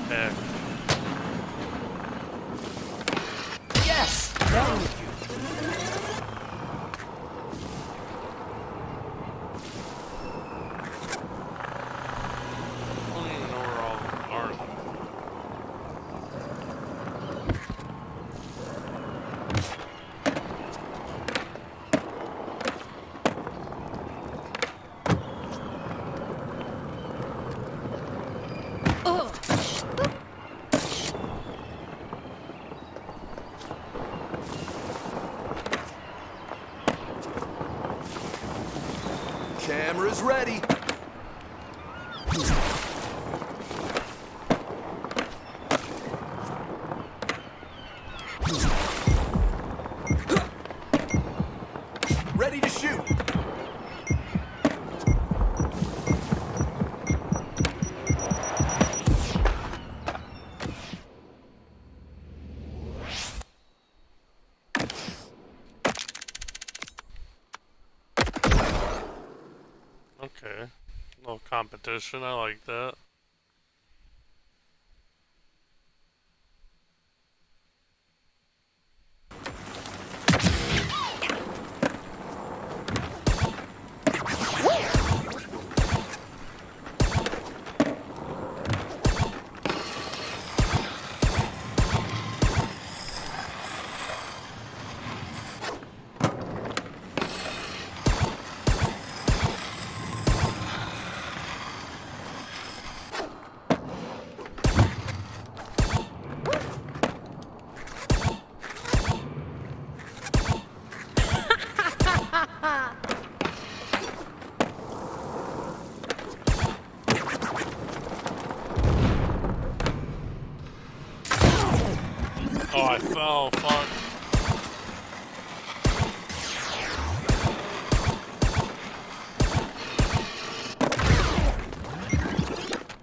Heck. Yes! I don't even know where all of them are. Camera's ready. Ready to shoot. Okay. Little competition, I like that. Oh, I fell, fuck.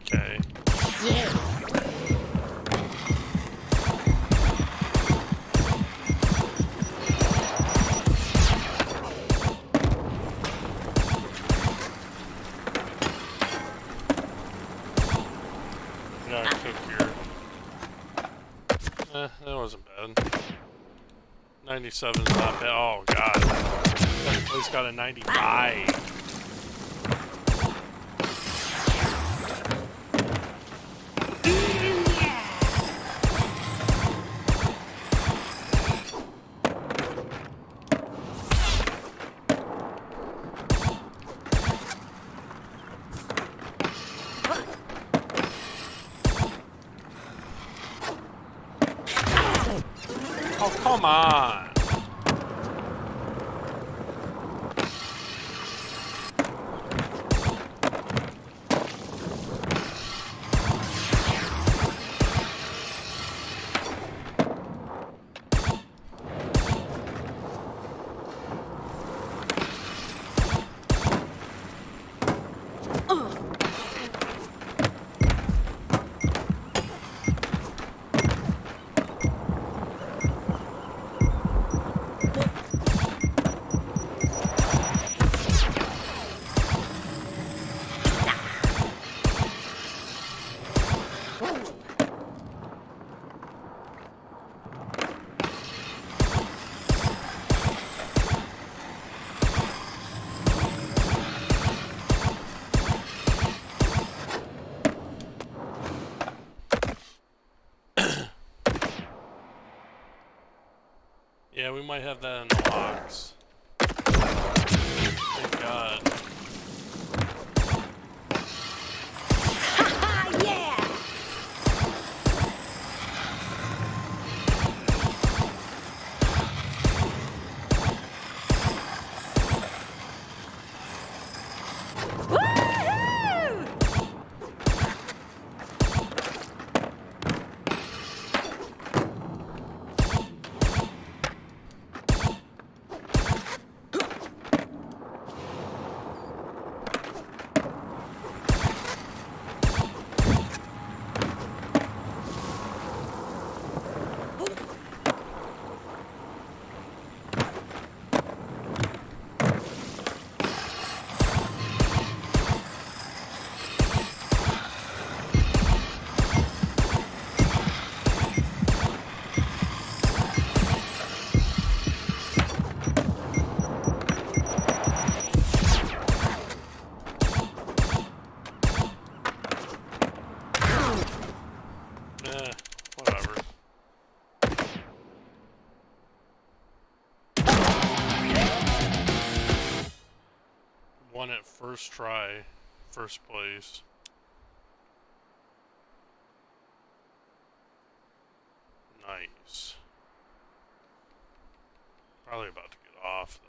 Okay. Yeah, I took your... that wasn't bad. 97 is not bad. Oh, God. That place got a 95. might have that in the box. Thank God. Yeah! Whatever. Won it first try, first place. Nice. Probably about to get off though.